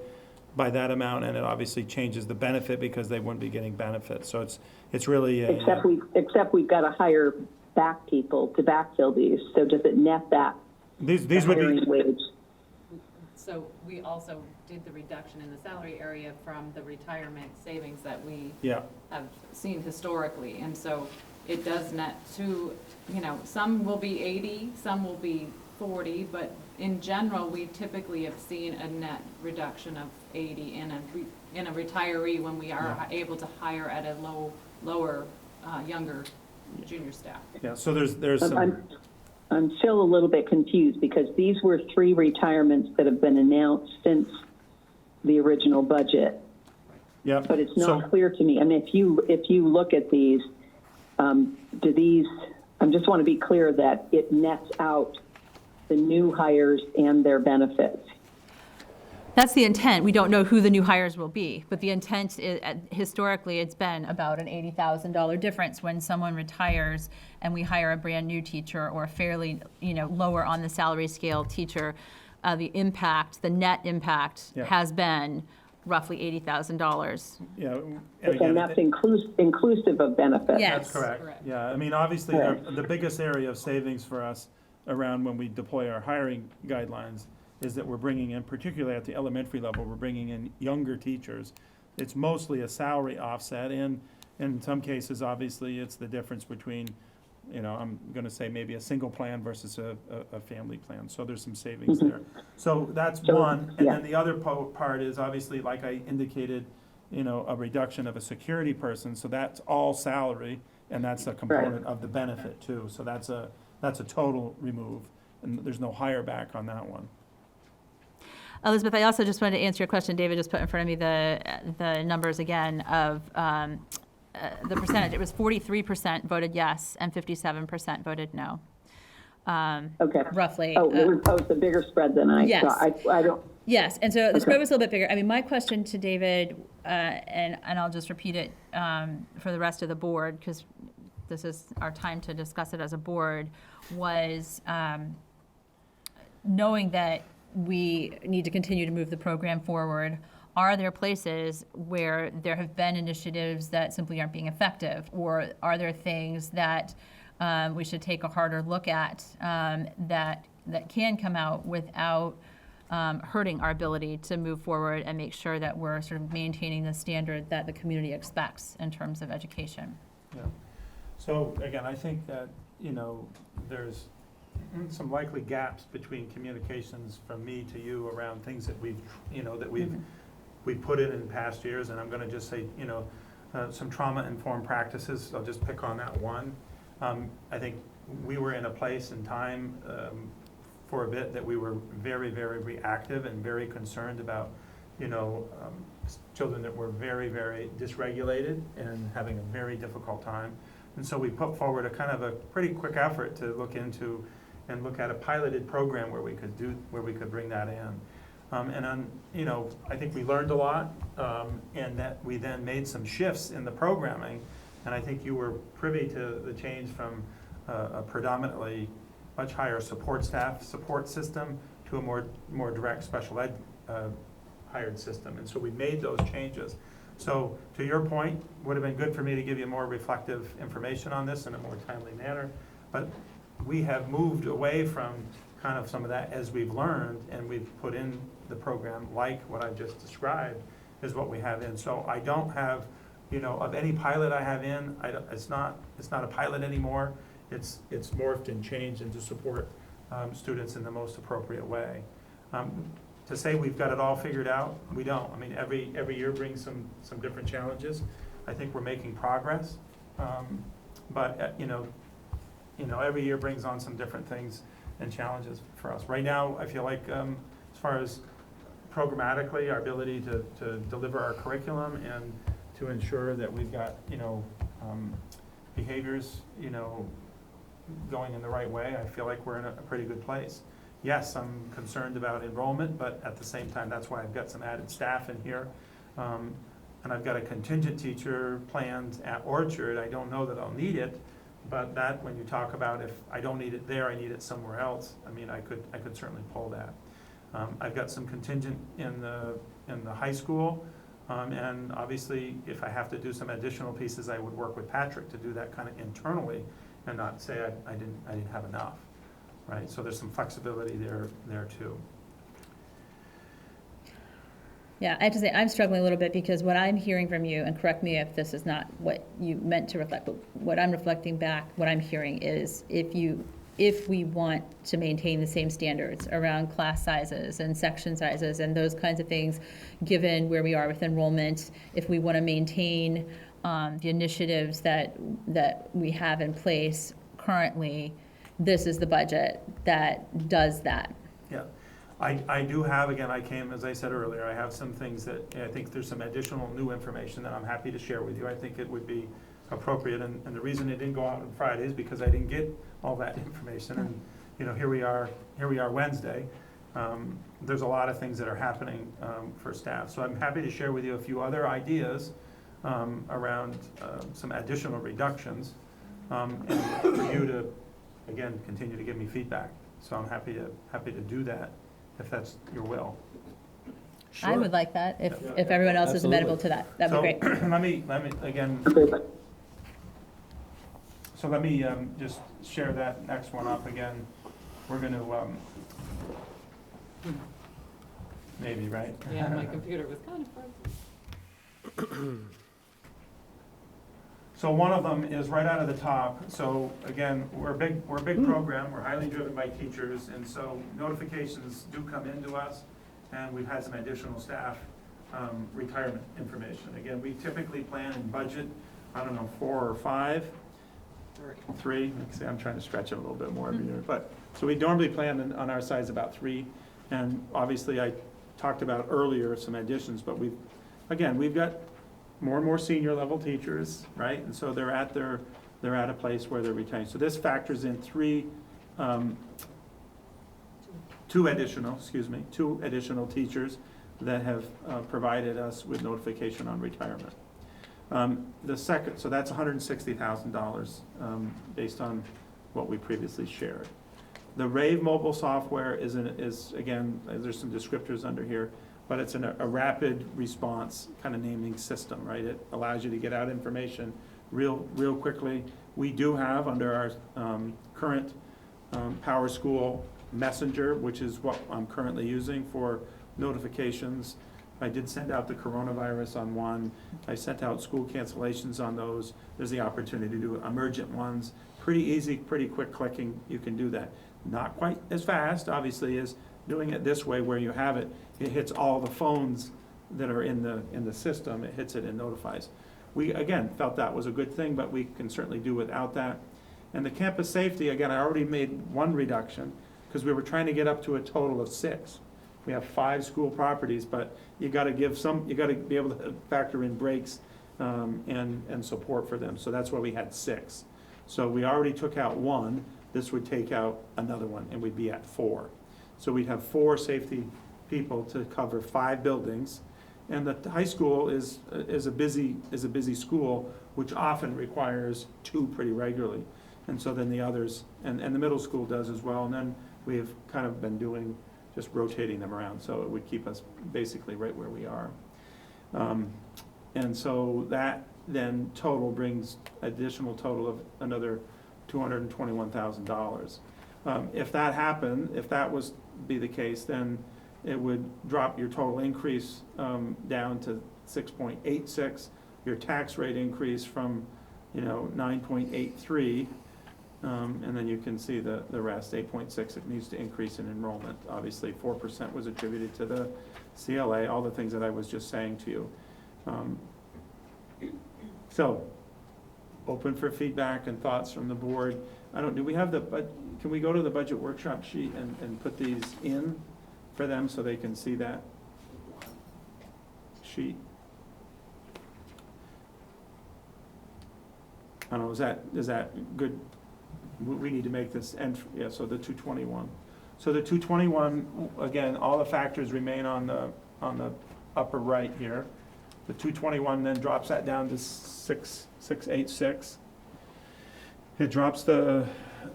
by that amount, and it obviously changes the benefit because they wouldn't be getting benefits. So it's really a. Except we've got to hire back people to backfill these. So does it net that? These the would hiring be, wage? So we also did the reduction in the salary area from the retirement savings that we yeah, have seen historically. And so it does net to, some will be 80, some will be 40, but in general, we typically have seen a net reduction of 80 in a retiree when we are able to hire at a lower, younger junior staff. yeah, so there's some, I'm still a little bit confused because these were 3 retirements that have been announced since the original budget. yeah. But it's So- not clear to me. I mean, if you look at these, do these, I just want to be clear that it nets out the new hires and their benefits. That's the intent. We don't know who the new hires will be, but the intent is, historically, it's been about an $80,000 difference when someone retires and we hire a brand-new teacher or a fairly, lower on the salary scale teacher. The net impact Yeah. has been roughly $80,000. Yeah, and And again, that's inclusive of benefits. Yes. that's correct. Correct. Yeah, I mean, obviously, Correct. the biggest area of savings for us around when we deploy our hiring guidelines is that we're bringing in, particularly at the elementary level, we're bringing in younger teachers. It's mostly a salary offset, and in some cases, obviously, it's the difference between, I'm gonna say maybe a single plan versus a family plan, so there's some savings there. So that's So, one, and yeah. then the other part is obviously, like I indicated, a reduction of a security person, so that's all salary, and that's a component of the benefit too, so that's a total remove, and there's no hire back on that one. Elizabeth, I also just wanted to answer your question. David just put in front of me the numbers again of the percentage. It was 43% voted yes and 57% voted no. Okay. Roughly. Oh, it was a bigger spread than I Yes. thought. I don't, Yes, and so the Okay. spread was a little bit bigger. I mean, my question to David, and I'll just repeat it for the rest of the board, because this is our time to discuss it as a board, was knowing that we need to continue to move the program forward, are there places where there have been initiatives that simply aren't being effective? Or are there things that we should take a harder look at that can come out without hurting our ability to move forward and make sure that we're sort of maintaining the standard that the community expects in terms of education? Yeah. So again, I think that, there's some likely gaps between communications from me to you around things that we've put in past years, and I'm gonna just say, some trauma-informed practices, I'll just pick on that one. I think we were in a place and time for a bit that we were very, very reactive and very concerned about, children that were very, very dysregulated and having a very difficult time. And so we put forward a kind of a pretty quick effort to look into and look at a piloted program where we could bring that in. I think we learned a lot, and that we then made some shifts in the programming. And I think you were privy to the change from a predominantly much higher support system to a more direct special ed hired system. And so we made those changes. So to your point, would have been good for me to give you more reflective information on this in a more timely manner. But we have moved away from kind of some of that as we've learned, and we've put in the program like what I've just described is what we have in. So I don't have, of any pilot I have in, it's not a pilot anymore. It's morphed and changed into support students in the most appropriate way. To say we've got it all figured out, we don't. I mean, every year brings some different challenges. I think we're making progress, but every year brings on some different things and challenges for us. Right now, I feel like as far as programmatically, our ability to deliver our curriculum and to ensure that we've got behaviors going in the right way, I feel like we're in a pretty good place. Yes, I'm concerned about enrollment, but at the same time, that's why I've got some added staff in here. And I've got a contingent teacher planned at Orchard. I don't know that I'll need it, but that, when you talk about if I don't need it there, I need it somewhere else, I mean, I could certainly pull that. I've got some contingent in the high school, and obviously, if I have to do some additional pieces, I would work with Patrick to do that kind of internally and not say I didn't have enough, right? So there's some flexibility there too. Yeah, I have to say, I'm struggling a little bit because what I'm hearing from you, and correct me if this is not what you meant to reflect, but what I'm reflecting back, what I'm hearing is if we want to maintain the same standards around class sizes and section sizes and those kinds of things, given where we are with enrollment, if we want to maintain the initiatives that we have in place currently, this is the budget that does that. Yeah, I do have, again, as I said earlier, I have some things that I think there's some additional new information that I'm happy to share with you. I think it would be appropriate, and the reason it didn't go out on Friday is because I didn't get all that information, and, you know, here we are Wednesday. There's a lot of things that are happening for staff, so I'm happy to share with you a few other ideas around some additional reductions, and for you to, again, continue to give me feedback. So I'm happy to do that, if that's your will. I would like that, if everyone else is amenable to that. That'd be great. So let me, again, so let me just share that next one up again. We're going to, maybe, right? Yeah, my computer was kind of frozen. So one of them is right out of the top. So again, we're a big program. We're highly driven by teachers, and so notifications do come into us, and we've had some additional staff retirement information. Again, we typically plan and budget, I don't know, 4 or 5. 3. See, I'm trying to stretch it a little bit more every year. But so we normally plan on our size about 3, and obviously I talked about earlier some additions, but we've got more and more senior level teachers, right? And so they're at a place where they're retained. So this factors in 2 additional teachers that have provided us with notification on retirement. The second, so that's $160,000 based on what we previously shared. The Rave mobile software is again, there's some descriptors under here, but it's a rapid response kind of naming system, right? It allows you to get out information real quickly. We do have under our current Power School Messenger, which is what I'm currently using for notifications. I did send out the coronavirus on one. I sent out school cancellations on those. There's the opportunity to do emergent ones. Pretty easy, pretty quick clicking, you can do that. Not quite as fast, obviously, as doing it this way where you have it. It hits all the phones that are in the system. It hits it and notifies. We, again, felt that was a good thing, but we can certainly do without that. And the campus safety, again, I already made one reduction because we were trying to get up to a total of 6. We have 5 school properties, but you got to be able to factor in breaks and support for them. So that's why we had 6. So we already took out 1. This would take out another one, and we'd be at 4. So we'd have 4 safety people to cover 5 buildings. And the high school is a busy school, which often requires 2 pretty regularly. And so then the others, and the middle school does as well. And then we have kind of been doing just rotating them around, so it would keep us basically right where we are. And so that then brings additional total of another $221,000. If that happened, if that was be the case, then it would drop your total increase down to 6.86. Your tax rate increase from 9.83. And then you can see the rest, 8.6, it needs to increase in enrollment. Obviously, 4% was attributed to the CLA, all the things that I was just saying to you. So, open for feedback and thoughts from the board. Do we have can we go to the budget workshop sheet and put these in for them so they can see that sheet? I don't know, is that good? We need to make this yeah, so the 221. So the 221, again, all the factors remain on the upper right here. The 221 then drops that down to 686. It drops the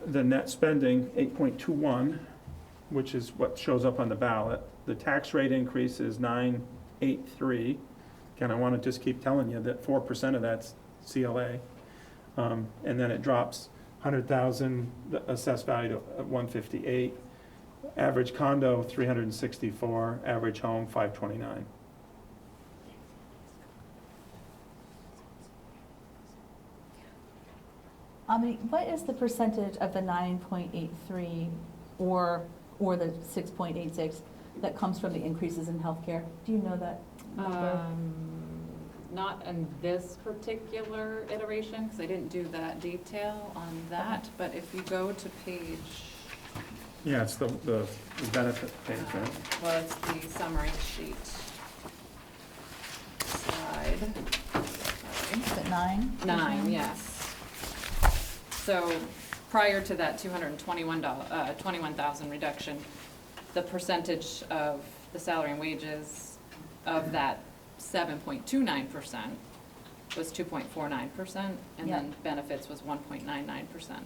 net spending 8.21. which is what shows up on the ballot. The tax rate increase is 983. Again, I want to just keep telling you that 4% of that's CLA. And then it drops 100,000, the assessed value to 158. Average condo, 364. Average home, 529. What is the percentage of the 9.83 or the 6.86 that comes from the increases in healthcare? Do you know that number? Not in this particular iteration, because I didn't do that detail on that, but if you go to page, Yeah, it's the benefit page, right? well, it's the summary sheet. Slide, sorry. Is it 9? 9, yes. So prior to that $21,000 reduction, the percentage of the salary and wages of that 7.29% was 2.49%, and then benefits was 1.99%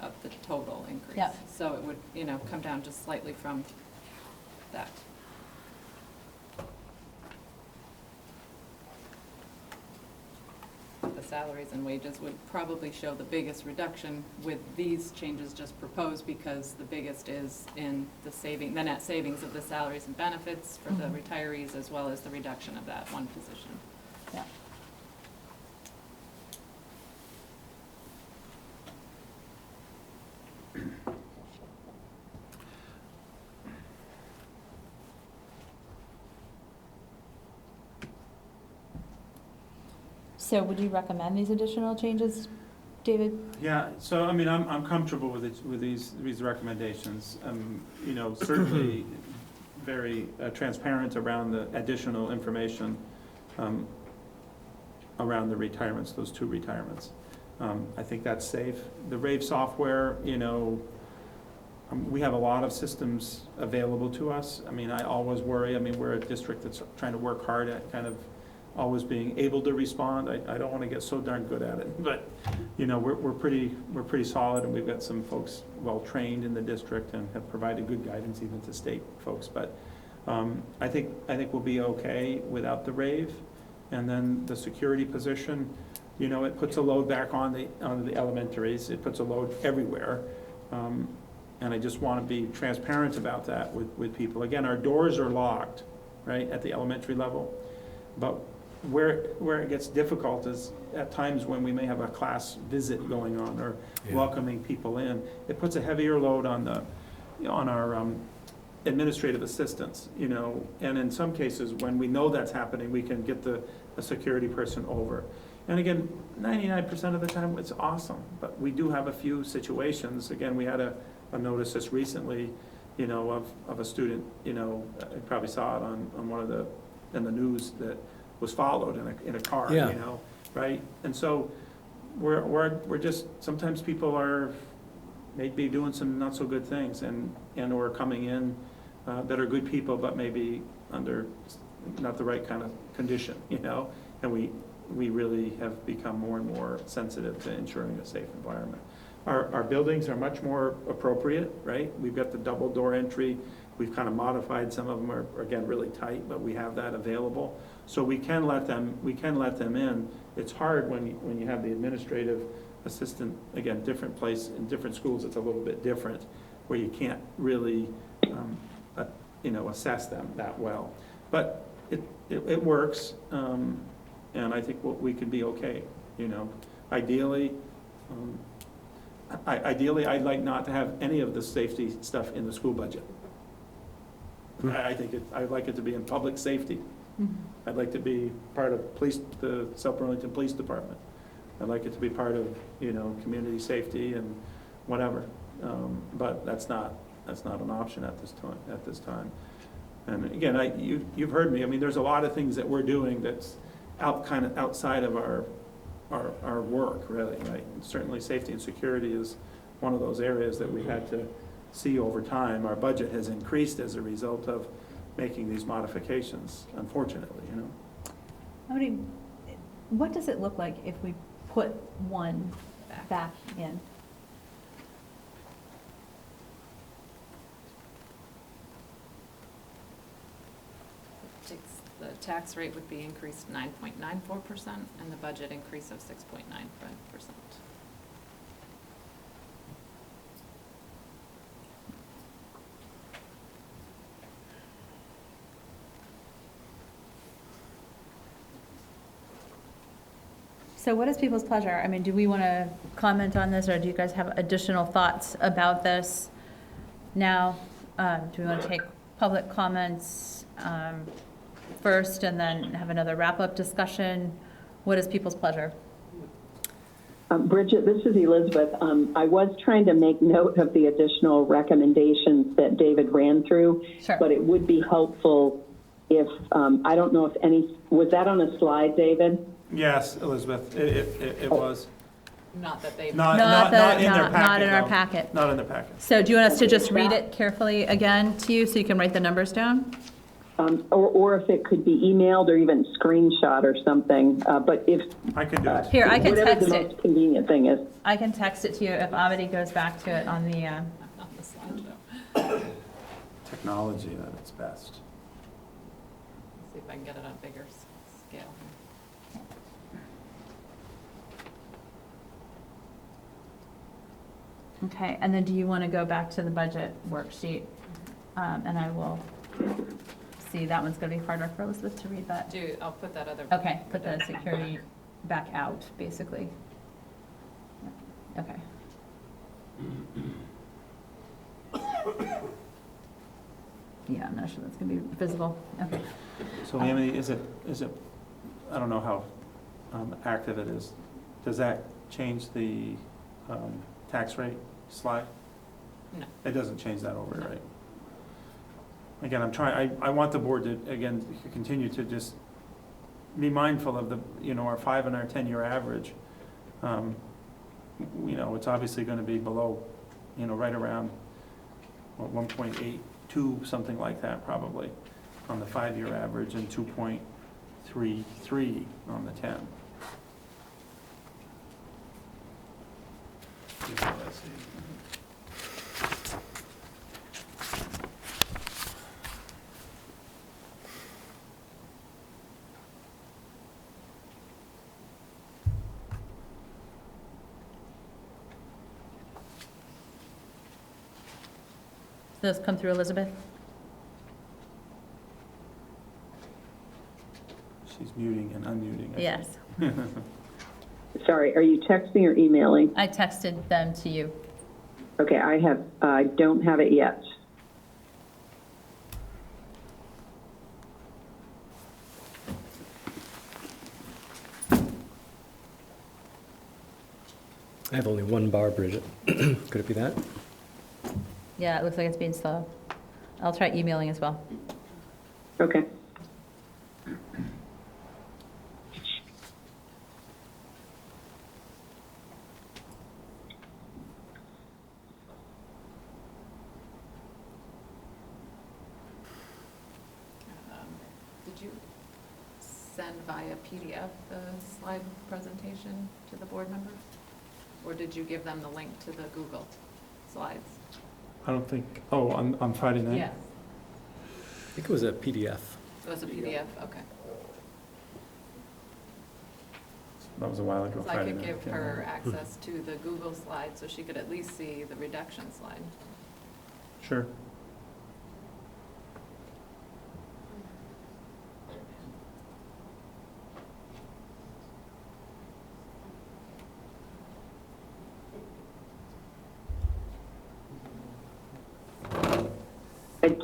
of the total increase. Yep. So it would, come down just slightly from that. The salaries and wages would probably show the biggest reduction with these changes just proposed, because the biggest is in the net savings of the salaries and benefits for the retirees, as well as the reduction of that one position. Yeah. So would you recommend these additional changes, David? Yeah, so I mean, I'm comfortable with these recommendations. Certainly very transparent around the additional information around the retirements, those 2 retirements. I think that's safe. The RAVE software, we have a lot of systems available to us. I mean, I always worry, we're a district that's trying to work hard at kind of always being able to respond. I don't want to get so darn good at it, but, we're pretty solid, and we've got some folks well-trained in the district and have provided good guidance even to state folks. But I think we'll be okay without the RAVE. And then the security position, it puts a load back on the elementaries. It puts a load everywhere. And I just want to be transparent about that with people. Again, our doors are locked, right, at the elementary level. But where it gets difficult is at times when we may have a class visit going on or welcoming people in. It puts a heavier load on our administrative assistants, and in some cases, when we know that's happening, we can get a security person over. And again, 99% of the time, it's awesome, but we do have a few situations. Again, we had a notice just recently, of a student, you probably saw it on in the news, that was followed in a car, right? And so we're just, sometimes people are maybe doing some not so good things and or coming in that are good people, but maybe under not the right kind of condition, and we really have become more and more sensitive to ensuring a safe environment. Our buildings are much more appropriate, right? We've got the double door entry. We've kind of modified, some of them are, again, really tight, but we have that available. So we can let them in. It's hard when you have the administrative assistant, again, different place, in different schools, it's a little bit different, where you can't really, assess them that well. But it works, and I think we could be okay, Ideally, I'd like not to have any of the safety stuff in the school budget. I'd like it to be in public safety. I'd like to be part of the South Burlington Police Department. I'd like it to be part of, community safety and whatever. But that's not an option at this time. And again, you've heard me. There's a lot of things that we're doing that's kind of outside of our work, really, right? And certainly safety and security is one of those areas that we've had to see over time. Our budget has increased as a result of making these modifications, unfortunately, What does it look like if we put one back in? The tax rate would be increased 9.94% and the budget increase of 6.95%. So what is people's pleasure? I mean, do we want to comment on this, or do you guys have additional thoughts about this now? Do we want to take public comments first and then have another wrap-up discussion? What is people's pleasure? Bridget, this is Elizabeth. I was trying to make note of the additional recommendations that David ran through, Sure. but it would be helpful if, I don't know if was that on a slide, David? Yes, Elizabeth, it was. Not that they. Not in their packet. Not in our though. packet. Not in the packet. So do you want us to just read it carefully again to you so you can write the numbers down? Or if it could be emailed or even screenshot or something. But if I can do it. Here, I can whatever text the it. most convenient thing is. I can text it to you if Amity goes back to it on the, On the slideshow. Technology at its best. See if I can get it on bigger scale. okay, and then do you want to go back to the budget worksheet? And I will see, that one's going to be harder for Elizabeth to read that. I'll put that other. Okay, put the security back out, basically. Okay. Yeah, I'm not sure that's gonna be visible. Okay. So Amity, is it, I don't know how active it is. Does that change the tax rate slide? No. It doesn't change that over, No. right? Again, I want the board to, again, continue to just be mindful of our 5 and our 10-year average. It's obviously gonna be below, right around 1.82, something like that probably, on the 5-year average, and 2.33 on the 10. Those come through, Elizabeth? She's muting and unmuting. I Yes. think. Sorry, are you texting or emailing? I texted them to you. Okay, I don't have it yet. I have only one bar, Bridget. Could it be that? Yeah, it looks like it's being slow. I'll try emailing as well. Okay. Did you send via PDF the slide presentation to the board members? Or did you give them the link to the Google Slides? I don't think, on Friday night? Yes. I think it was a PDF. It was a PDF, okay. That was a while ago, So I Friday could night. give yeah. her access to the Google slide so she could at least see the reduction slide. Sure.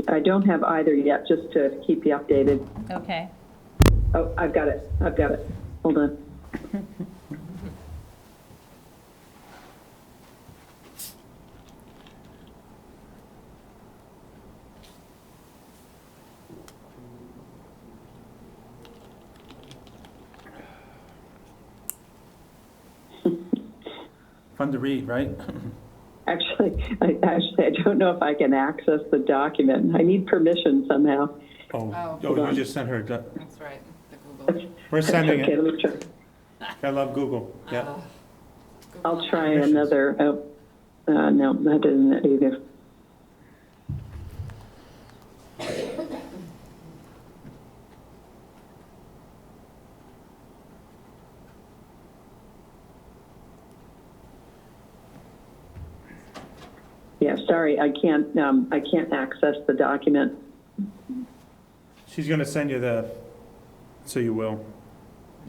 I don't have either yet, just to keep you updated. Okay. Oh, I've got it. Hold on. Fun to read, right? Actually, I don't know if I can access the document. I need permission somehow. Oh. You just sent her, That's right, the Google. we're sending Okay, it. let me try. I love Google, yeah. Google I'll try Permissions. another. No, that isn't it either. sorry, I can't access the document. She's gonna send you so you will.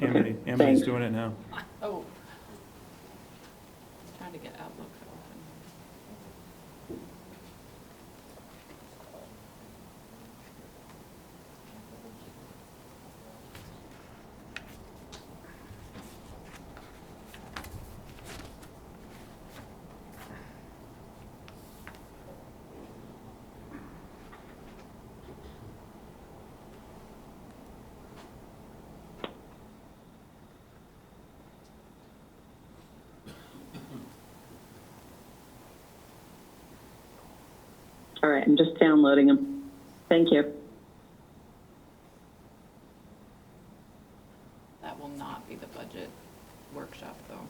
Amity's Thanks. doing it now. Oh. Trying to get Outlook open. All right, I'm just downloading them. Thank you. That will not be the budget workshop, though.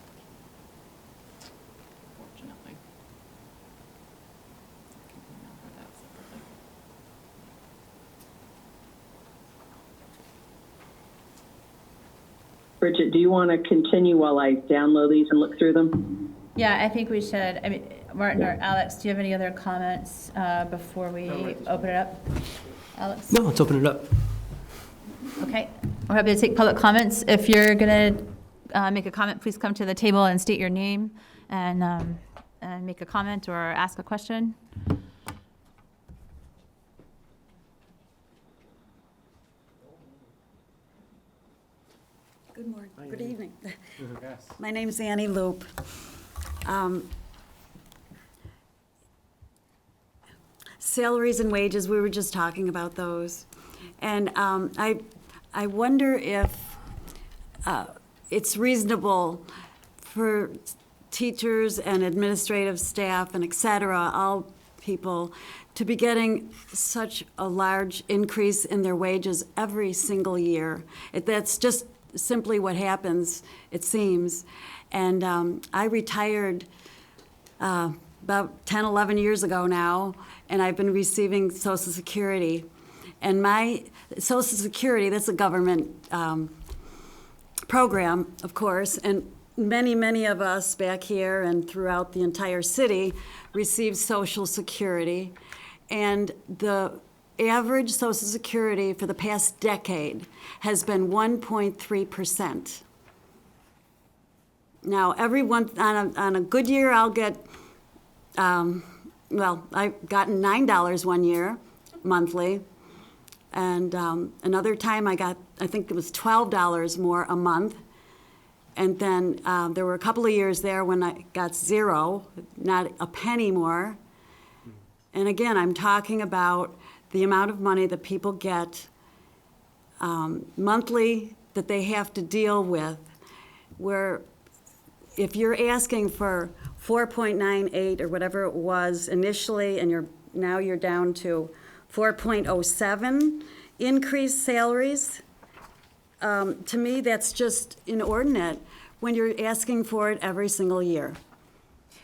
Unfortunately. I can email her that separately. Bridget, do you want to continue while I download these and look through them? Yeah, I think we should. I mean, Martin or Alex, do you have any other comments before we open it up? Alex? No, let's open it up. Okay, we're happy to take public comments. If you're going to make a comment, please come to the table and state your name and make a comment or ask a question. Good morning, good evening. Yes. My name's Annie Loop. Salaries and wages, we were just talking about those. And I wonder if it's reasonable for teachers and administrative staff and et cetera, all people, to be getting such a large increase in their wages every single year. That's just simply what happens, it seems. And I retired about 10, 11 years ago now, and I've been receiving Social Security. And my Social Security, that's a government program, of course, and many of us back here and throughout the entire city receive Social Security. And the average Social Security for the past decade has been 1.3%. Now, on a good year, I'll get, I've gotten $9 one year, monthly. And another time I think it was $12 more a month. And then there were a couple of years there when I got zero, not a penny more. And again, I'm talking about the amount of money that people get monthly that they have to deal with, where if you're asking for 4.98 or whatever it was initially, and now you're down to 4.07 increased salaries, to me, that's just inordinate when you're asking for it every single year.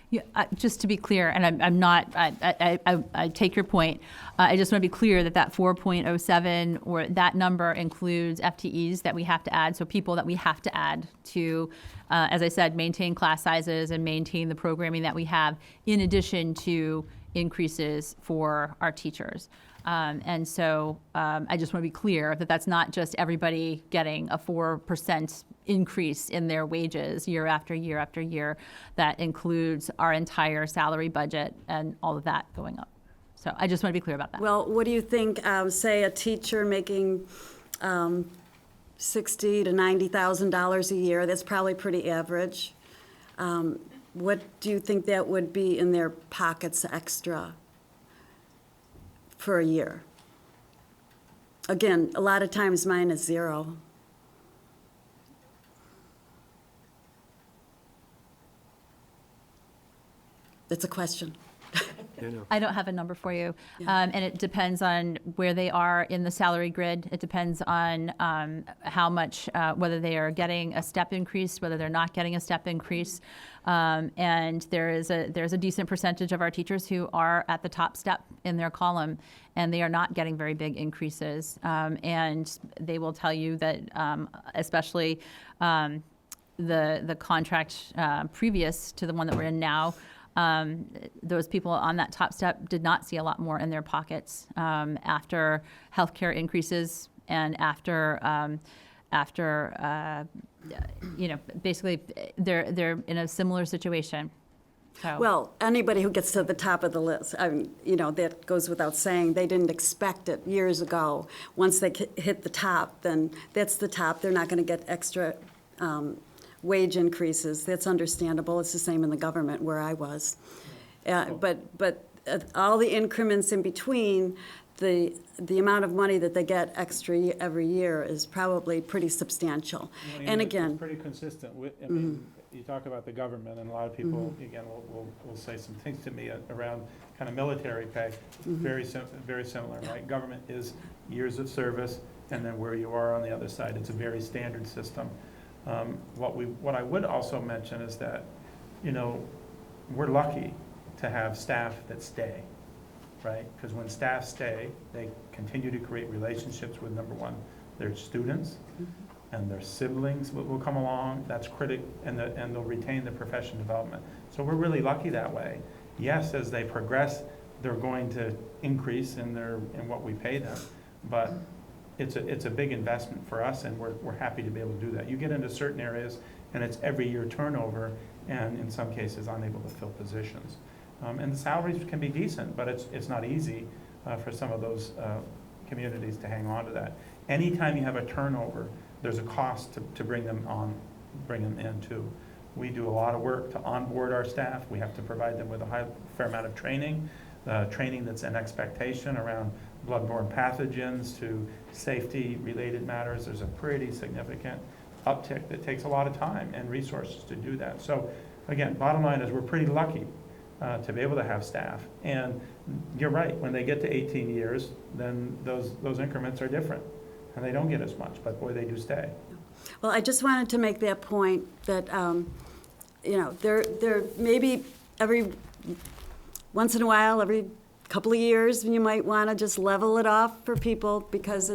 Yeah, just to be clear, and I'm not, I take your point. I just want to be clear that 4.07 or that number includes FTEs that we have to add, so people that we have to add to, as I said, maintain class sizes and maintain the programming that we have, in addition to increases for our teachers. And so I just want to be clear that that's not just everybody getting a 4% increase in their wages year after year after year. That includes our entire salary budget and all of that going up. So I just want to be clear about that. Well, what do you think, say a teacher making $60,000 to $90,000 a year, that's probably pretty average. What do you think that would be in their pockets extra for a year? Again, a lot of times mine is zero. That's a question. I don't have a number for you. And it depends on where they are in the salary grid. It depends on how much, whether they are getting a step increase, whether they're not getting a step increase. And there's a decent percentage of our teachers who are at the top step in their column, and they are not getting very big increases. And they will tell you that, especially the contract previous to the one that we're in now, Those people on that top step did not see a lot more in their pockets after healthcare increases and after basically they're in a similar situation. So. Well, anybody who gets to the top of the list, I mean, that goes without saying. They didn't expect it years ago. Once they hit the top, then that's the top. They're not going to get extra wage increases. That's understandable. It's the same in the government where I was. But all the increments in between, the amount of money that they get extra every year is probably pretty substantial. And again, It's pretty consistent with, I mean, you talk about the government, and a lot of people, again, will say some things to me around kind of military pay. Very similar, right? Government is years of service, and then where you are on the other side. It's a very standard system. What I would also mention is that, we're lucky to have staff that stay, right? Because when staff stay, they continue to create relationships with, number one, their students, and their siblings will come along. That's critical, and they'll retain the profession development. So we're really lucky that way. Yes, as they progress, they're going to increase in what we pay them, but it's a big investment for us, and we're happy to be able to do that. You get into certain areas, and it's every year turnover, and in some cases unable to fill positions. And the salaries can be decent, but it's not easy for some of those communities to hang on to that. Anytime you have a turnover, there's a cost to bring them in too. We do a lot of work to onboard our staff. We have to provide them with a fair amount of training that's an expectation around bloodborne pathogens to safety-related matters. There's a pretty significant uptick that takes a lot of time and resources to do that. So again, bottom line is we're pretty lucky to be able to have staff. And you're right, when they get to 18 years, then those increments are different, and they don't get as much, but boy, they do stay. well, I just wanted to make that point that, there maybe once in a while, every couple of years, you might want to just level it off for people because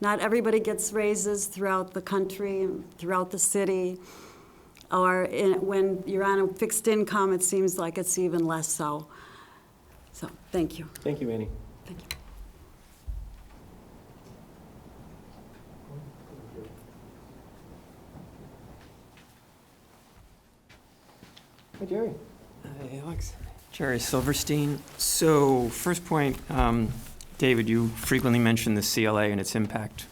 not everybody gets raises throughout the country and throughout the city. Or when you're on a fixed income, it seems like it's even less so. So, thank you. Thank you, Annie. Thank you. Hey, Jerry. Hey, Alex. Jerry Silverstein. So, first point, David, you frequently mention the CLA and its impact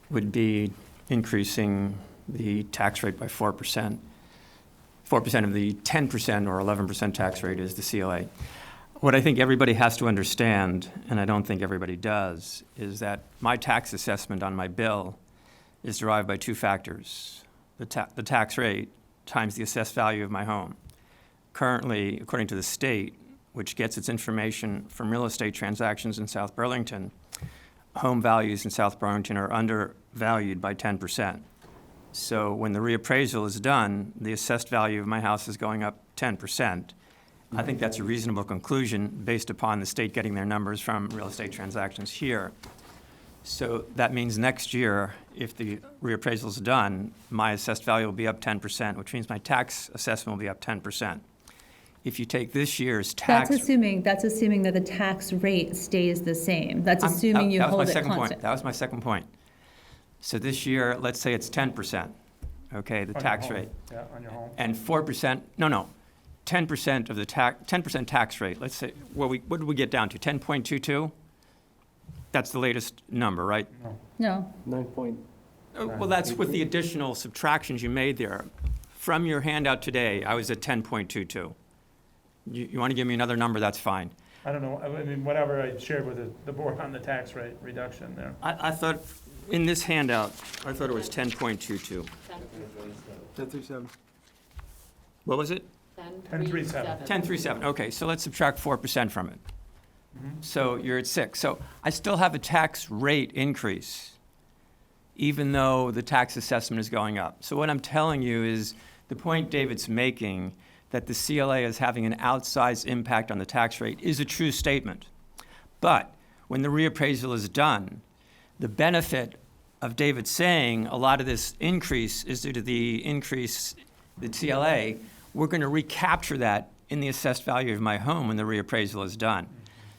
would be increasing the tax rate by 4%. 4% of the 10% or 11% tax rate is the CLA. What I think everybody has to understand, and I don't think everybody does, is that my tax assessment on my bill is derived by two factors: the tax rate times the assessed value of my home. Currently, according to the state, which gets its information from real estate transactions in South Burlington, home values in South Burlington are undervalued by 10%. So when the reappraisal is done, the assessed value of my house is going up 10%. I think that's a reasonable conclusion based upon the state getting their numbers from real estate transactions here. So that means next year, if the reappraisal is done, my assessed value will be up 10%, which means my tax assessment will be up 10%. If you take this year's tax... That's assuming that the tax rate stays the same. That's assuming you hold it constant. That was my second point. So this year, let's say it's 10%, okay, the tax rate. Yeah, on your home. And 4%, 10% of the 10% tax rate. Let's say, what did we get down to, 10.22? That's the latest number, right? No. 9 point. Well, that's with the additional subtractions you made there. From your handout today, I was at 10.22. You want to give me another number, that's fine. I don't know, I mean, whatever I shared with the board on the tax rate reduction there. I thought, in this handout, I thought it was 10.22. 1037. What was it? 10.37. 10.37, okay, so let's subtract 4% from it. So you're at 6. So I still have a tax rate increase, even though the tax assessment is going up. So what I'm telling you is the point David's making, that the CLA is having an outsized impact on the tax rate, is a true statement. But when the reappraisal is done, the benefit of David saying a lot of this increase is due to the increase, the CLA, we're going to recapture that in the assessed value of my home when the reappraisal is done.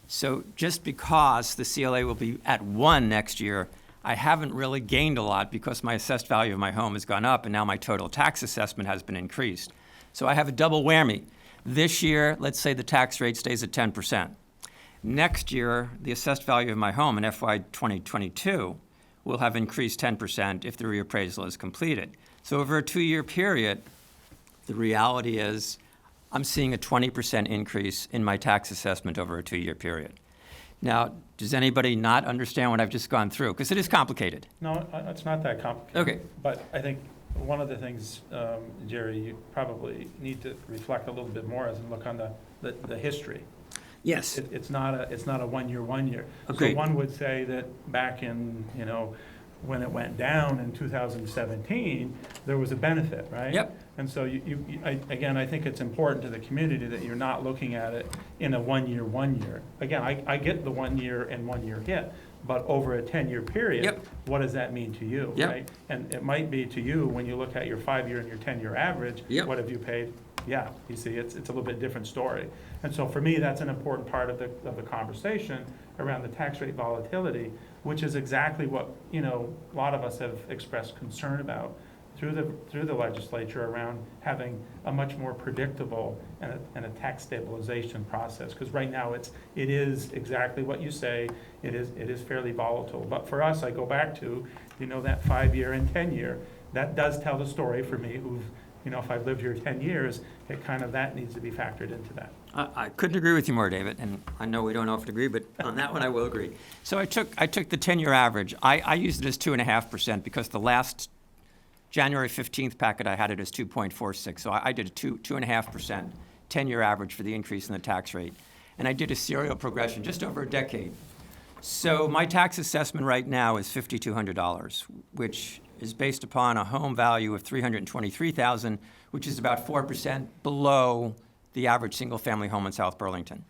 So just because the CLA will be at 1 next year, I haven't really gained a lot because my assessed value of my home has gone up and now my total tax assessment has been increased. So I have a double whammy. This year, let's say the tax rate stays at 10%. Next year, the assessed value of my home in FY 2022 will have increased 10% if the reappraisal is completed. So over a 2-year period, the reality is I'm seeing a 20% increase in my tax assessment over a 2-year period. Now, does anybody not understand what I've just gone through? Because it is complicated. No, it's not that complicated. Okay. But I think one of the things, Jerry, you probably need to reflect a little bit more as and look on the history. Yes. It's not a 1 year. Agreed. So one would say that back in, when it went down in 2017, there was a benefit, right? Yep. And so again, I think it's important to the community that you're not looking at it in a 1 year. Again, I get the 1 year and 1 year hit, but over a 10-year period, Yep. what does that mean to you, Yep. right? And it might be to you, when you look at your 5-year and your 10-year average, Yep. what have you paid? Yeah, you see, it's a little bit different story. And so for me, that's an important part of the conversation around the tax rate volatility, which is exactly what, a lot of us have expressed concern about through the legislature around having a much more predictable and a tax stabilization process. Because right now it is exactly what you say, it is fairly volatile. But for us, I go back to, that 5-year and 10-year, that does tell the story for me who've, if I've lived here 10 years, that needs to be factored into that. I couldn't agree with you more, David, and I know we don't often agree, but on that one I will agree. So I took the 10-year average. I used it as 2.5% because the last January 15th packet I had it as 2.46. So I did a 2.5% 10-year average for the increase in the tax rate. And I did a serial progression just over a decade. So my tax assessment right now is $5,200, which is based upon a home value of $323,000, which is about 4% below the average single-family home in South Burlington.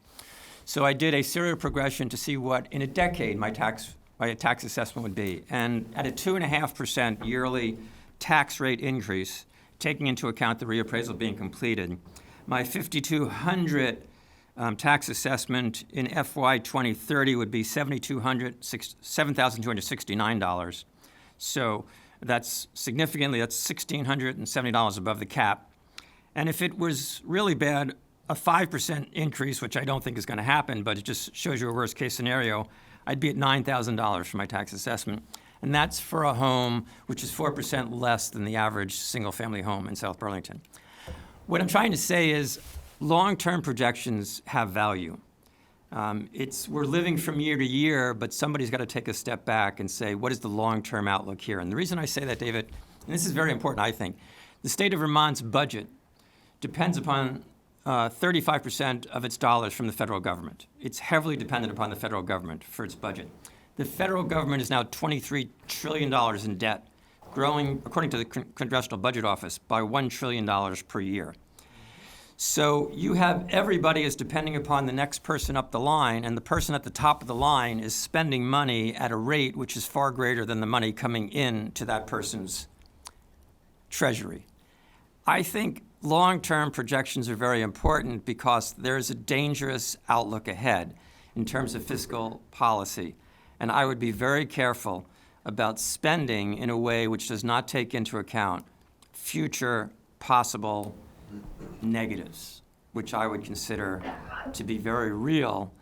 So I did a serial progression to see what, in a decade, my tax assessment would be. And at a 2.5% yearly tax rate increase, taking into account the reappraisal being completed, my $5,200 tax assessment in FY 2030 would be $7,269. So that's $1,670 above the cap. And if it was really bad, a 5% increase, which I don't think is going to happen, but it just shows you a worst case scenario, I'd be at $9,000 for my tax assessment. And that's for a home which is 4% less than the average single-family home in South Burlington. What I'm trying to say is long-term projections have value. We're living from year to year, but somebody's got to take a step back and say, what is the long-term outlook here? And the reason I say that, David, and this is very important, I think, the state of Vermont's budget depends upon 35% of its dollars from the federal government. It's heavily dependent upon the federal government for its budget. The federal government is now $23 trillion in debt, growing, according to the Congressional Budget Office, by $1 trillion per year. So you have everybody is depending upon the next person up the line, and the person at the top of the line is spending money at a rate which is far greater than the money coming in to that person's treasury. I think long-term projections are very important because there's a dangerous outlook ahead in terms of fiscal policy. And I would be very careful about spending in a way which does not take into account future possible negatives, which I would consider to be very real.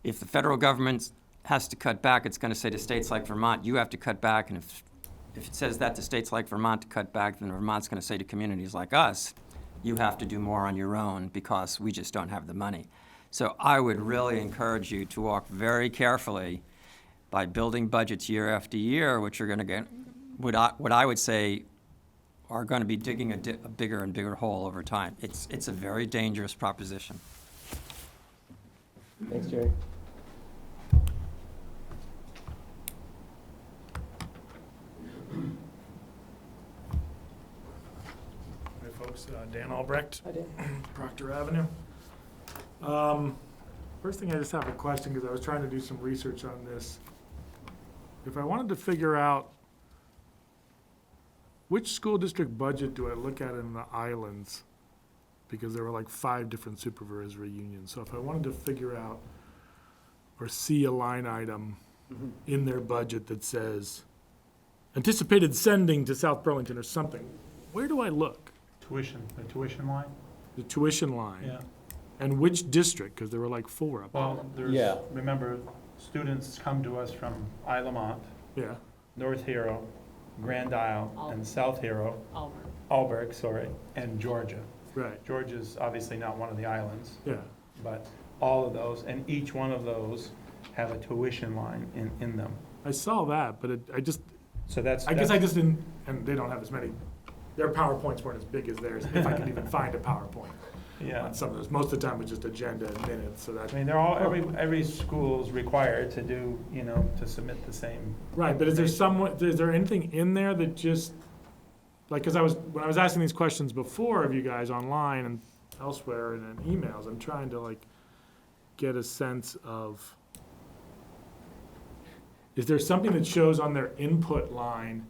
If the federal government has to cut back, it's going to say to states like Vermont, you have to cut back. And if it says that to states like Vermont to cut back, then Vermont's going to say to communities like us, you have to do more on your own because we just don't have the money. So I would really encourage you to walk very carefully by building budgets year after year, which are going to get, what I would say, are going to be digging a bigger and bigger hole over time. It's a very dangerous proposition. Thanks, Jerry. Hi, folks. Dan Albrecht, Hi, Dan. Proctor Avenue. First thing, I just have a question because I was trying to do some research on this. If I wanted to figure out which school district budget do I look at in the islands because there were like 5 different supervisory unions. So if I wanted to figure out or see a line item in their budget that says anticipated sending to South Burlington or something, where do I look? The tuition line? The tuition line? Yeah. And which district? Because there were like 4 up there. Well, Yeah. remember, students come to us from Lamont, Yeah, North Hero, Grand Isle, and South Hero, Albert. Alberg, sorry, and Georgia. right, Georgia's obviously not one of the islands, yeah. but all of those, and each one of those have a tuition line in them. I saw that, but I just So I guess I just didn't, and they don't have as many, their PowerPoints weren't as big as theirs, if I could even find a PowerPoint Yeah. on some of those. Most of the time it was just agenda and minutes, so that. I mean, they're all, every school's required to do, to submit the same. Right, but is there anything in there that just, like, because when I was asking these questions before of you guys online and elsewhere and in emails, I'm trying to like get a sense of, is there something that shows on their input line?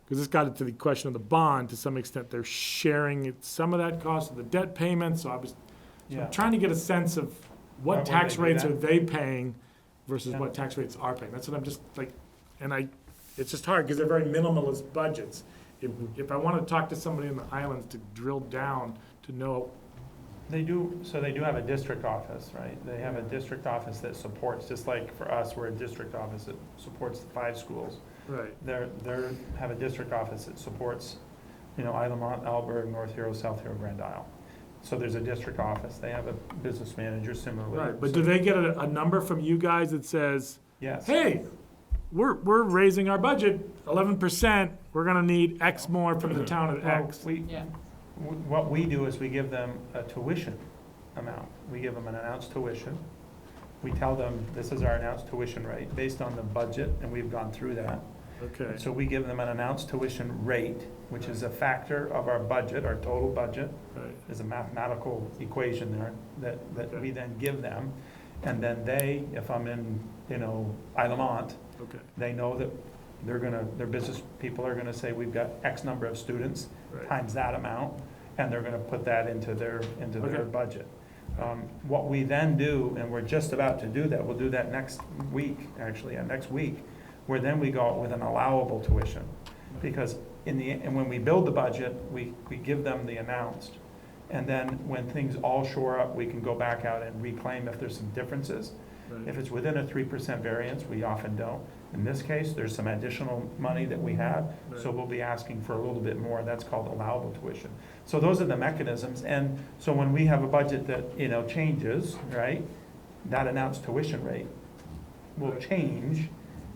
Because this got into the question of the bond, to some extent, they're sharing some of that cost of the debt payment, so I'm trying to get a sense of Why what would tax they do rates that? are they paying versus Yeah. what tax rates are paying. That's what I'm just like, it's just hard because they're very minimalist budgets. If I want to talk to somebody in the islands to drill down to know, They do have a district office, right? They have a district office that supports, just like for us, we're a district office that supports the 5 schools. right, They have a district office that supports, Lamont, Alberg, North Hero, South Hero, Grand Isle. So there's a district office. They have a business manager similarly. right, but So- do they get a number from you guys that says, Yes. hey, we're raising our budget 11%, we're gonna need X more from the town of Well, X? Yeah. what we do is we give them a tuition amount. We give them an announced tuition. We tell them, this is our announced tuition rate, based on the budget, and we've gone through that. Okay, So we give them an announced tuition rate, which is a factor of our budget, our total budget. right, There's a mathematical equation there that Okay. we then give them. And then they, if I'm in, Lamont, okay, they know that their business people are gonna say, we've got X number of students right, times that amount, and they're gonna put that into their Okay. budget. What we then do, and we're just about to do that, we'll do that next week, actually, next week, where then we go out with an allowable tuition. Because and when we build the budget, we give them the announced. And then when things all shore up, we can go back out and reclaim if there's some differences. If right, it's within a 3% variance, we often don't. In this case, there's some additional money that we have, so Right. we'll be asking for a little bit more. That's called allowable tuition. So those are the mechanisms. And so when we have a budget that, changes, right, that announced tuition rate will Right. change.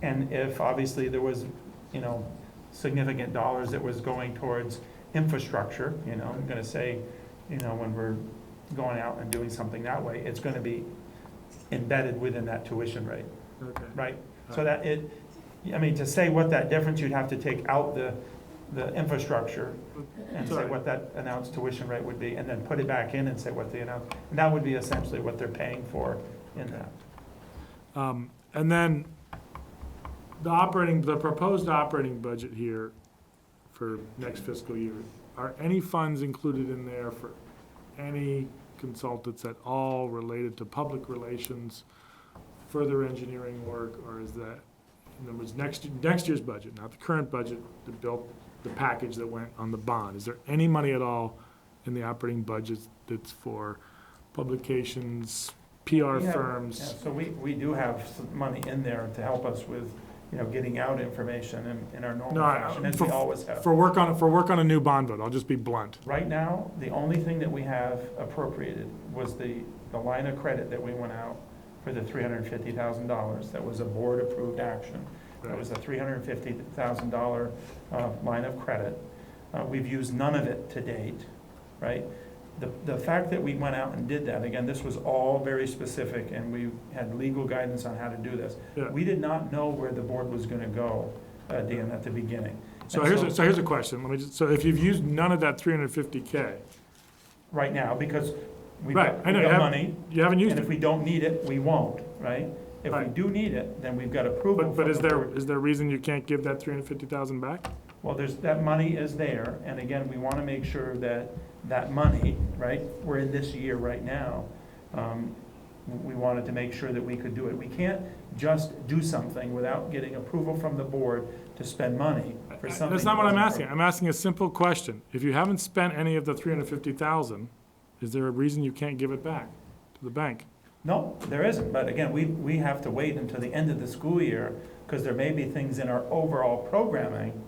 And if obviously there was, significant dollars that was going towards infrastructure, I'm gonna say, when we're going out and doing something that way, it's gonna be embedded within that tuition rate, okay. right? So that to say what that difference, you'd have to take out the infrastructure and say Sorry. what that announced tuition rate would be, and then put it back in and say what the announced, and that would be essentially what they're paying for in that. And then the proposed operating budget here for next fiscal year, are any funds included in there for any consultants at all related to public relations, further engineering work, or is that, in other words, next year's budget, not the current budget that built the package that went on the bond? Is there any money at all in the operating budget that's for publications, PR We have- firms? Yeah, so we do have some money in there to help us with, getting out information in our normal No, fashion, as we always have. For work on a new bond vote, I'll just be blunt. Right now, the only thing that we have appropriated was the line of credit that we went out for the $350,000. That was a board-approved action. That was a $350,000 line of credit. We've used none of it to date, right? The fact that we went out and did that, again, this was all very specific, and we had legal guidance on how to do this. Yeah. We did not know where the board was gonna go, Dan, at the beginning. So And here's a question, so if you've used none of that 350K, Right now, because we've Right, got I know, we've you got haven't- money, you haven't used and if it. we don't need it, we won't, right? If we Right. do need it, then we've got approval But from is the there, board. is there a reason you can't give that 350,000 back? Well, that money is there, and again, we want to make sure that that money, right? We're in this year right now. We wanted to make sure that we could do it. We can't just do something without getting approval from the board to spend money for something. That's not what that I'm wasn't asking. I'm asking a simple question. If you haven't spent any of the 350,000, is there a reason you can't give it back to the bank? No, there isn't, but again, we have to wait until the end of the school year, because there may be things in our overall programming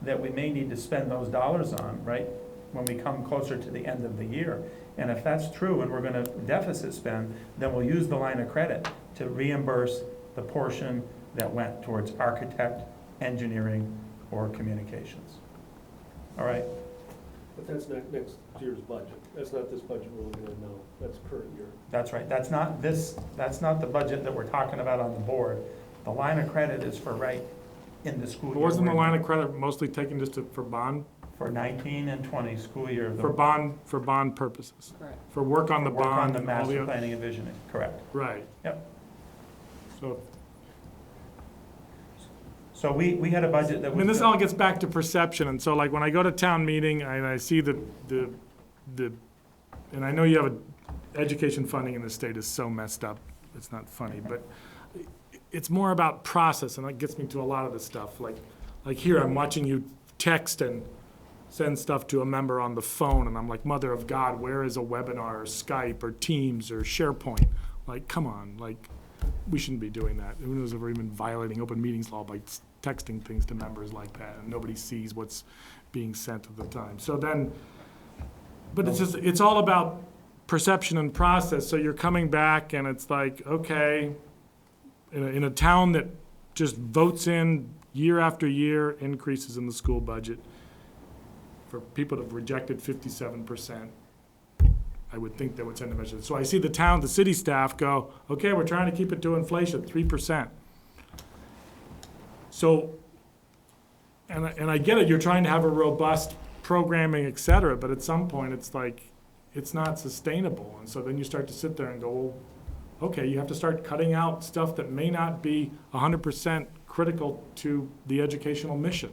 that we may need to spend those dollars on, right? When we come closer to the end of the year. And if that's true and we're gonna deficit spend, then we'll use the line of credit to reimburse the portion that went towards architect, engineering, or communications. All right? But that's not next year's budget. That's not this budget we're looking at now. That's current year. That's right. That's not the budget that we're talking about on the board. The line of credit is for right in the school year. Wasn't the we're in. line of credit mostly taken just for bond, For 19 and 20 school year. for bond purposes? Correct. For work on the Work on bond the and all the master other? planning and visioning, correct. Right. Yep. So, So we had a budget that I was. mean, this all gets back to perception, and so like when I go to town meeting and I see the, and I know you have education funding in the state is so messed up, it's not funny, but it's more about process, and that gets me to a lot of this stuff. Like here, I'm watching you text and send stuff to a member on the phone, and I'm like, mother of God, where is a webinar, or Skype, or Teams, or SharePoint? Like, come on, like, we shouldn't be doing that. Who knows if we're even violating open meetings law by texting things to members like that, and nobody sees what's being sent at the time. So then, but it's all about perception and process. So you're coming back, and it's like, okay, in a town that just votes in year after year increases in the school budget, for people to have rejected 57%, I would think that would send a message. So I see the city staff go, okay, we're trying to keep it to inflation, 3%. So, and I get it, you're trying to have a robust programming, et cetera, but at some point, it's like, it's not sustainable. And so then you start to sit there and go, well, okay, you have to start cutting out stuff that may not be 100% critical to the educational mission.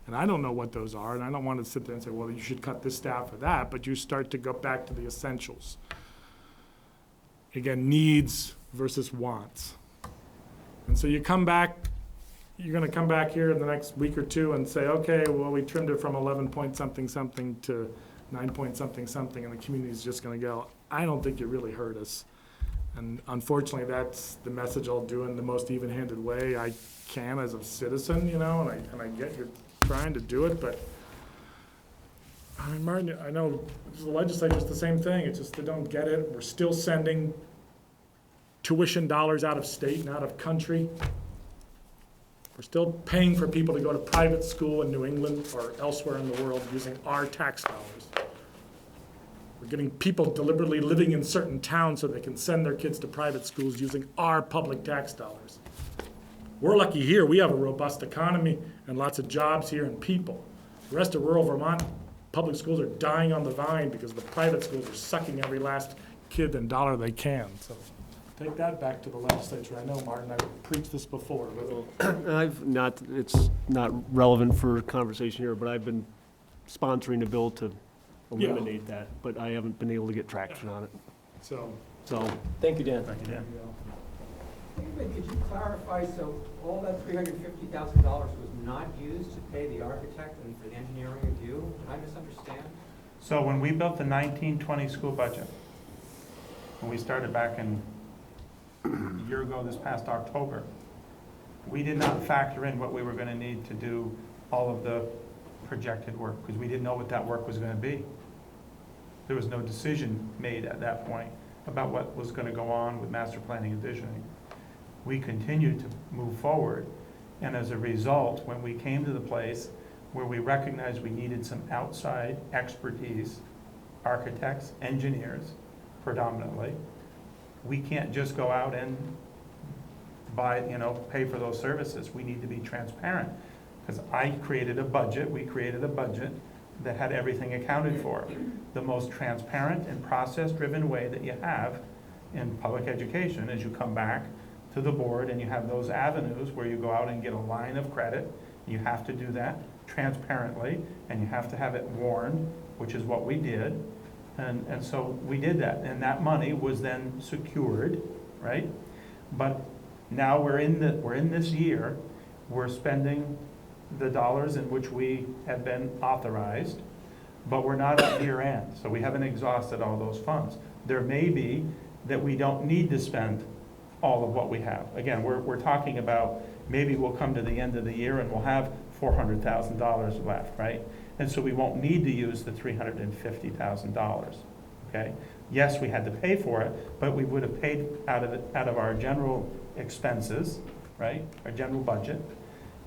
And I don't know what those are, and I don't want to sit there and say, well, you should cut this staff or that, but you start to go back to the essentials. Again, needs versus wants. And so you come back, you're gonna come back here in the next week or two and say, okay, well, we trimmed it from 11 point something something to 9 point something something, and the community's just gonna go, I don't think you really heard us. And unfortunately, that's the message I'll do in the most even-handed way I can as a citizen, you know, and I get you're trying to do it, but I mean, Martin, I know the legislature's the same thing. It's just they don't get it. We're still sending tuition dollars out of state and out of country. We're still paying for people to go to private school in New England or elsewhere in the world using our tax dollars. We're getting people deliberately living in certain towns so they can send their kids to private schools using our public tax dollars. We're lucky here. We have a robust economy and lots of jobs here and people. The rest of rural Vermont, public schools are dying on the vine because the private schools are sucking every last kid and dollar they can. So take that back to the legislature. I know, Martin, I've preached this before, but It's not relevant for conversation here, but I've been sponsoring a bill to eliminate that, but I haven't been able to get traction on it. so. Thank you, Dan. Thank you, Dan. David, could you clarify, so all that $350,000 was not used to pay the architect and for the engineering review? Did I misunderstand? So when we built the 1920 school budget, when we started back in a year ago this past October, we did not factor in what we were going to need to do all of the projected work, because we didn't know what that work was going to be. There was no decision made at that point about what was going to go on with master planning and visioning. We continued to move forward, and as a result, when we came to the place where we recognized we needed some outside expertise, architects, engineers predominantly, we can't just go out and buy, pay for those services. We need to be transparent, because we created a budget that had everything accounted for. The most transparent and process-driven way that you have in public education is you come back to the board and you have those avenues where you go out and get a line of credit. You have to do that transparently, and you have to have it warned which is what we did. And so we did that, and that money was then secured, right? But now we're in this year, we're spending the dollars in which we have been authorized, but we're not at year end, so we haven't exhausted all those funds. There may be that we don't need to spend all of what we have. Again, we're talking about, maybe we'll come to the end of the year and we'll have $400,000 left, right? And so we won't need to use the $350,000, okay? Yes, we had to pay for it, but we would have paid out of our general expenses, right? Our general budget.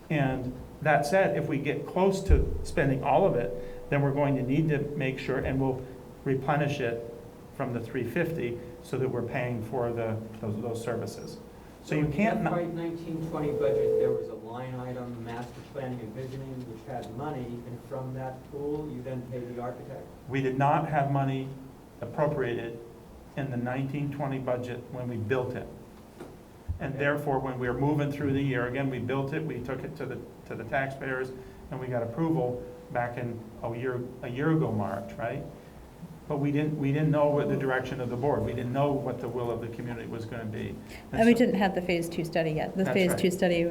And that said, if we get close to spending all of it, then we're going to need to make sure, and we'll replenish it from the 350 so that we're paying for those services. So you can't. In the FY 1920 budget, there was a line item, master planning and visioning, which had money, and from that pool, you then pay the architect? We did not have money appropriated in the 1920 budget when we built it. And therefore, when we were moving through the year, again, we built it, we took it to the taxpayers, and we got approval back in a year ago March, right? But we didn't know what the direction of the board. We didn't know what the will of the community was going to be. And we so- didn't have the phase 2 study yet. The That's phase right. 2 study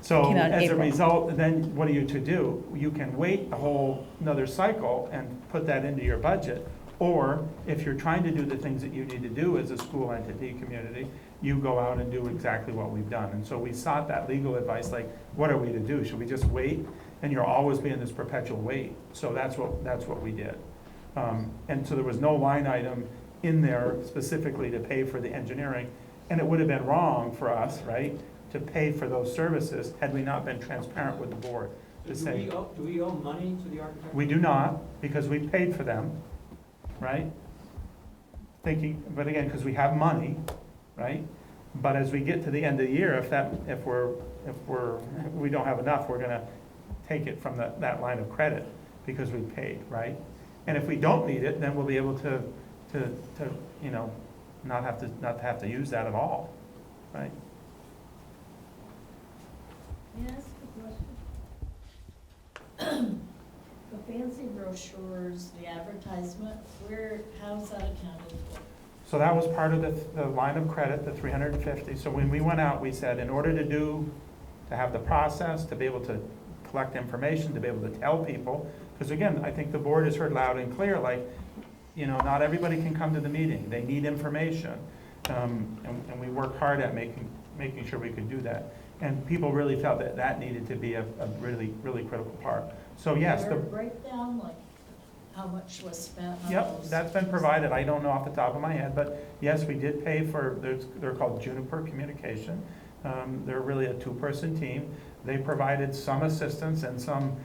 So came out in as a April. result, then what are you to do? You can wait a whole another cycle and put that into your budget. Or if you're trying to do the things that you need to do as a school entity community, you go out and do exactly what we've done. And so we sought that legal advice, like, what are we to do? Should we just wait? And you'll always be in this perpetual wait. So that's what we did. And so there was no line item in there specifically to pay for the engineering. And it would have been wrong for us, right, to pay for those services had we not been transparent with the board. To So say, do we owe money to the architect? we do not, because we paid for them, right? But again, because we have money, right? But as we get to the end of the year, if we don't have enough, we're gonna take it from that line of credit because we paid, right? And if we don't need it, then we'll be able to not have to use that at all, right? May I ask a question? The fancy brochures, the advertisement, how's that accounted for? So that was part of the line of credit, the 350. So when we went out, we said, in order to have the process, to be able to collect information, to be able to tell people, because again, I think the board has heard loud and clear, like, not everybody can come to the meeting. They need information. And we worked hard at making sure we could do that. And people really felt that needed to be a really, really critical part. So yes, Is there a breakdown, like how much was spent on Yep, those? that's been provided. I don't know off the top of my head, but yes, we did pay for, they're called Juniper Communication. They're really a two-person team. They provided some assistance and some,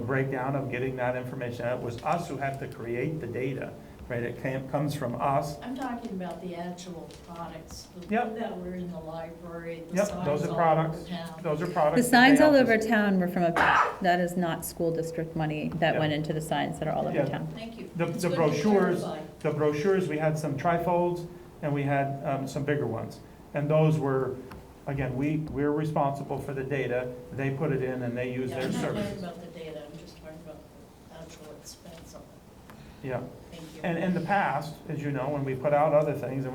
breakdown of getting that information. It was us who had to create the data, right? It comes from us. I'm talking about the actual products, Yep. that were in the library, the Yep, signs those are all products. over town. Those are products. The that signs they all helped over us- town were that is not school district money that Yeah. went into the signs that are all over Yeah. town. Thank you. The It's the good to clarify. brochures, we had some trifolds, and we had some bigger ones. And those were, again, we're responsible for the data. They put it in and they use Yeah, their I'm not services. talking about the data, I'm just talking about the actual expense of it. Yeah. Thank you. And in the past, as you know, when we put out other things,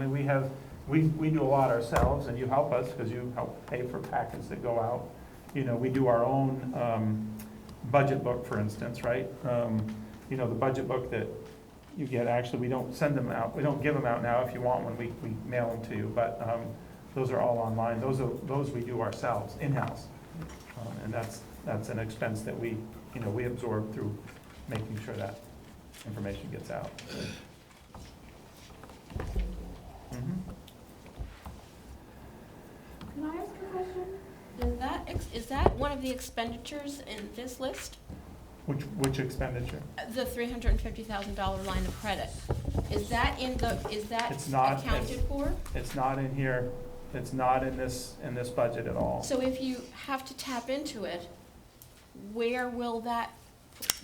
we do a lot ourselves, and you help us, because you help pay for packets that go out. We do our own budget book, for instance, right? The budget book that you get, actually, we don't send them out, we don't give them out now. If you want one, we mail them to you, but those are all online. Those we do ourselves, in-house. And that's an expense that we absorb through making sure that information gets out. Mhm. Can I ask a question? Is that one of the expenditures in this list? Which expenditure? The $350,000 line of credit? Is that It's not. accounted for? It's not in here. It's not in this budget at all. So if you have to tap into it, where will that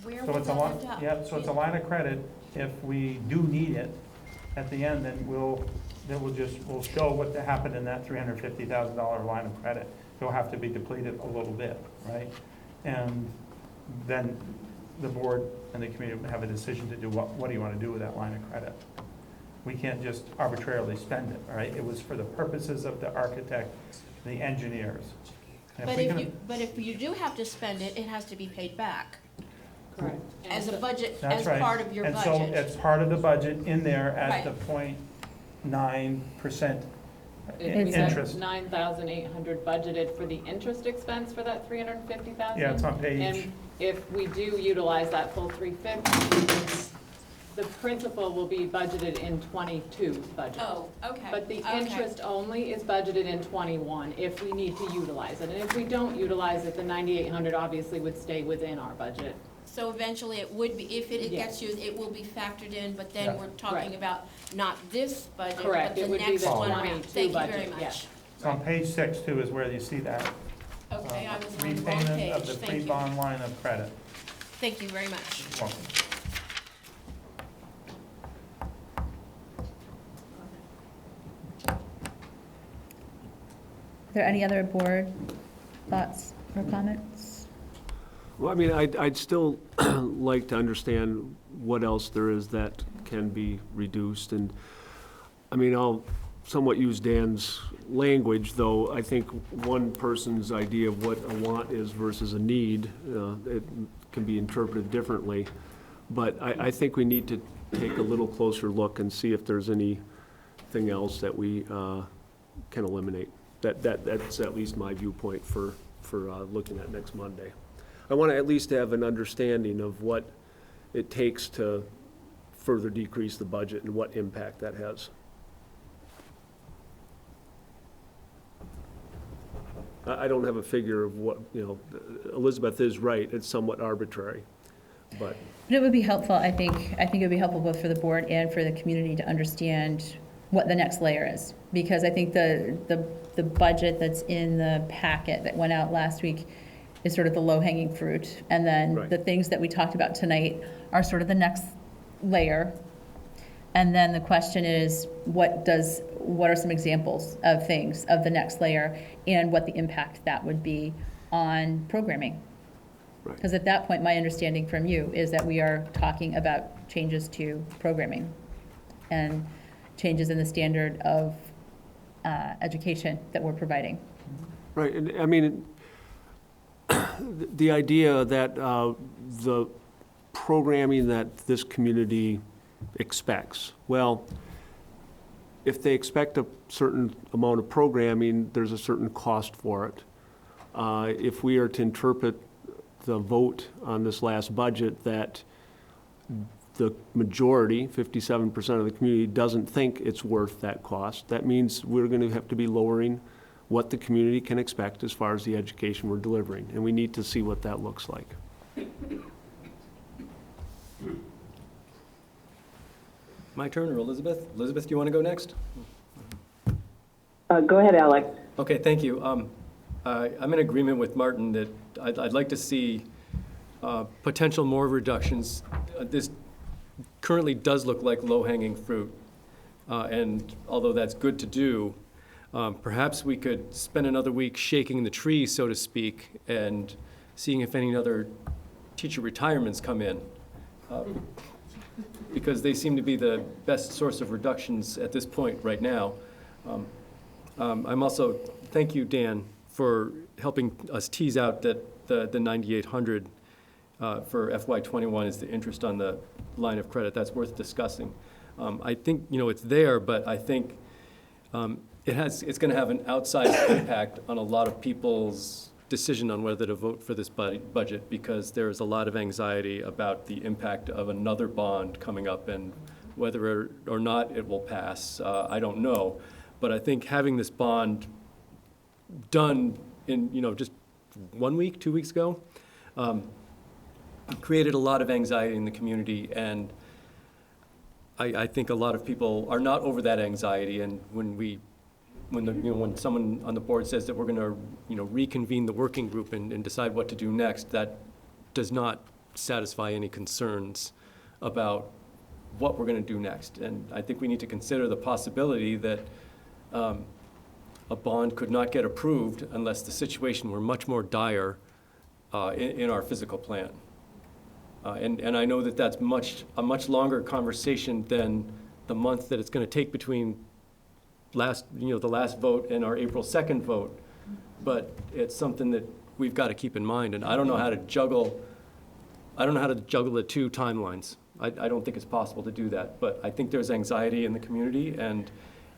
So it's a line, end up? yeah, so it's a line of credit. If we do need it at the end, then we'll show what happened in that $350,000 line of credit. It'll have to be depleted a little bit, right? And then the board and the community have a decision to do what do you want to do with that line of credit. We can't just arbitrarily spend it, all right? It was for the purposes of the architect, the engineers. And But we if can- you, but if you do have to spend it, it has to be paid back Correct. as a budget, That's as right. part of your And so budget. it's part of the budget in there at Right. the 0.9% We interest. said 9,800 budgeted for the interest expense for that 350,000. Yeah, it's on page, And if we do utilize that full 350, the principal will be budgeted in 22's budget. Oh, okay. But the Okay. interest only is budgeted in 21 if we need to utilize it. And if we don't utilize it, the 9,800 obviously would stay within our budget. So eventually it would be, if it Yeah. gets used, it will be factored in, but Yeah. then we're talking Right. about not this budget, but Correct. the It would be next the one around. 22 Thank you very budget, yeah. much. it's on page 6 too is where you see that. Okay, I was on the wrong Repayment page. of the Thank you. pre-bond line of credit. Thank you very much. You're welcome. Are there any other board thoughts or comments? Well, I mean, I'd still like to understand what else there is that can be reduced, and, I mean, I'll somewhat use Dan's language, though I think one person's idea of what a want is versus a need, it can be interpreted differently. But I think we need to take a little closer look and see if there's anything else that we can eliminate. That's at least my viewpoint for looking at next Monday. I want to at least have an understanding of what it takes to further decrease the budget and what impact that has. I don't have a figure of what, Elizabeth is right, it's somewhat arbitrary, but. But it would be helpful, I think it would be helpful both for the board and for the community to understand what the next layer is. Because I think the budget that's in the packet that went out last week is sort of the low-hanging fruit. And then Right. the things that we talked about tonight are sort of the next layer. And then the question is, what are some examples of things of the next layer and what the impact that would be on programming? Right. Because at that point, my understanding from you is that we are talking about changes to programming and changes in the standard of education that we're providing. Right, and I mean, the idea that the programming that this community expects, well, if they expect a certain amount of programming, there's a certain cost for it. If we are to interpret the vote on this last budget that the majority, 57% of the community, doesn't think it's worth that cost, that means we're going to have to be lowering what the community can expect as far as the education we're delivering, and we need to see what that looks like. My turn, or Elizabeth? Elizabeth, do you want to go next? Go ahead, Alex. Okay, thank you. I'm in agreement with Martin that I'd like to see potential more reductions. This currently does look like low-hanging fruit, and although that's good to do, perhaps we could spend another week shaking the tree, so to speak, and seeing if any other teacher retirements come in, because they seem to be the best source of reductions at this point right now. I'm also, thank you, Dan, for helping us tease out that the 9,800 for FY21 is the interest on the line of credit. That's worth discussing. I think, it's there, but I think it's going to have an outsized impact on a lot of people's decision on whether to vote for this budget, because there is a lot of anxiety about the impact of another bond coming up and whether or not it will pass. I don't know. But I think having this bond done in, just 1 week, 2 weeks ago, created a lot of anxiety in the community, and I think a lot of people are not over that anxiety. And when someone on the board says that we're going to, reconvene the working group and decide what to do next, that does not satisfy any concerns about what we're going to do next. And I think we need to consider the possibility that a bond could not get approved unless the situation were much more dire in our physical plan. And I know that that's a much longer conversation than the month that it's going to take between the last vote and our April 2nd vote. But it's something that we've got to keep in mind, and I don't know how to juggle the two timelines. I don't think it's possible to do that, but I think there's anxiety in the community, and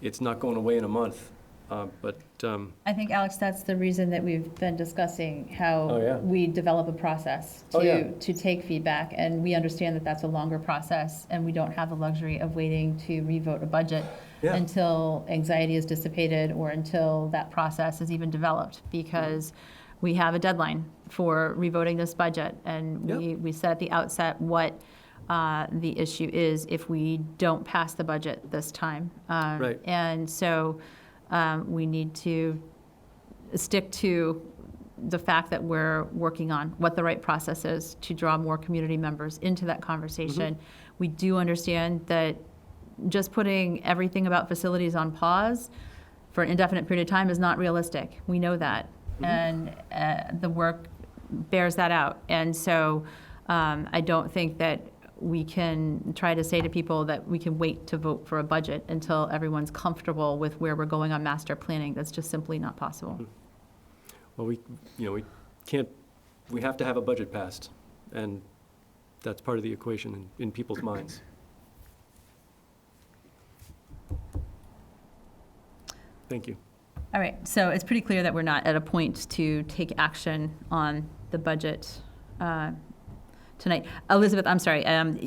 it's not going away in a month. I think, Alex, that's the reason that we've been discussing how Oh, yeah. we develop a process Oh, yeah. to take feedback, and we understand that that's a longer process, and we don't have the luxury of waiting to revote a budget Yeah. until anxiety is dissipated or until that process is even developed, because we have a deadline for revoting this budget, and we said at the outset what the issue is if we don't pass the budget this time. Right. And so we need to stick to the fact that we're working on what the right process is to draw more community members into that conversation. We do understand that just putting everything about facilities on pause for an indefinite period of time is not realistic. We know that. And the work bears that out. And so I don't think that we can try to say to people that we can wait to vote for a budget until everyone's comfortable with where we're going on master planning. That's just simply not possible. Well, we have to have a budget passed, and that's part of the equation in people's minds. Thank you. All right, so it's pretty clear that we're not at a point to take action on the budget tonight. Elizabeth, I'm sorry,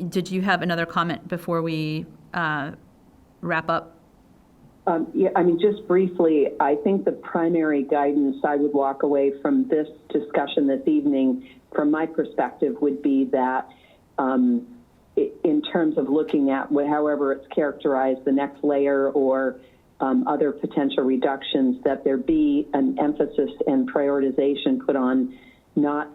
did you have another comment before we wrap up? Yeah, I mean, just briefly, I think the primary guidance I would walk away from this discussion this evening, from my perspective, would be that in terms of looking at however it's characterized, the next layer or other potential reductions, that there be an emphasis and prioritization put on not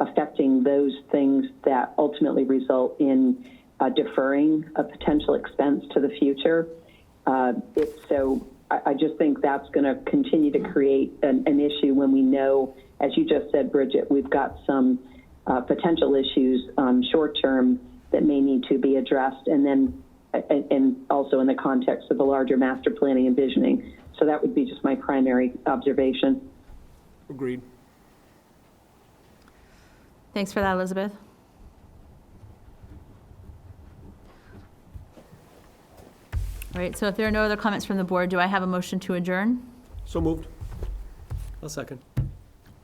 affecting those things that ultimately result in deferring a potential expense to the future. So I just think that's going to continue to create an issue when we know, as you just said, Bridget, we've got some potential issues short term that may need to be addressed, and then and also in the context of the larger master planning and visioning. So that would be just my primary observation. Agreed. Thanks for that, Elizabeth. All right, so if there are no other comments from the board, do I have a motion to adjourn? So moved. I'll second.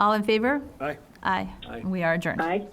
All in favor? Aye. Aye. Aye. We are adjourned. Aye.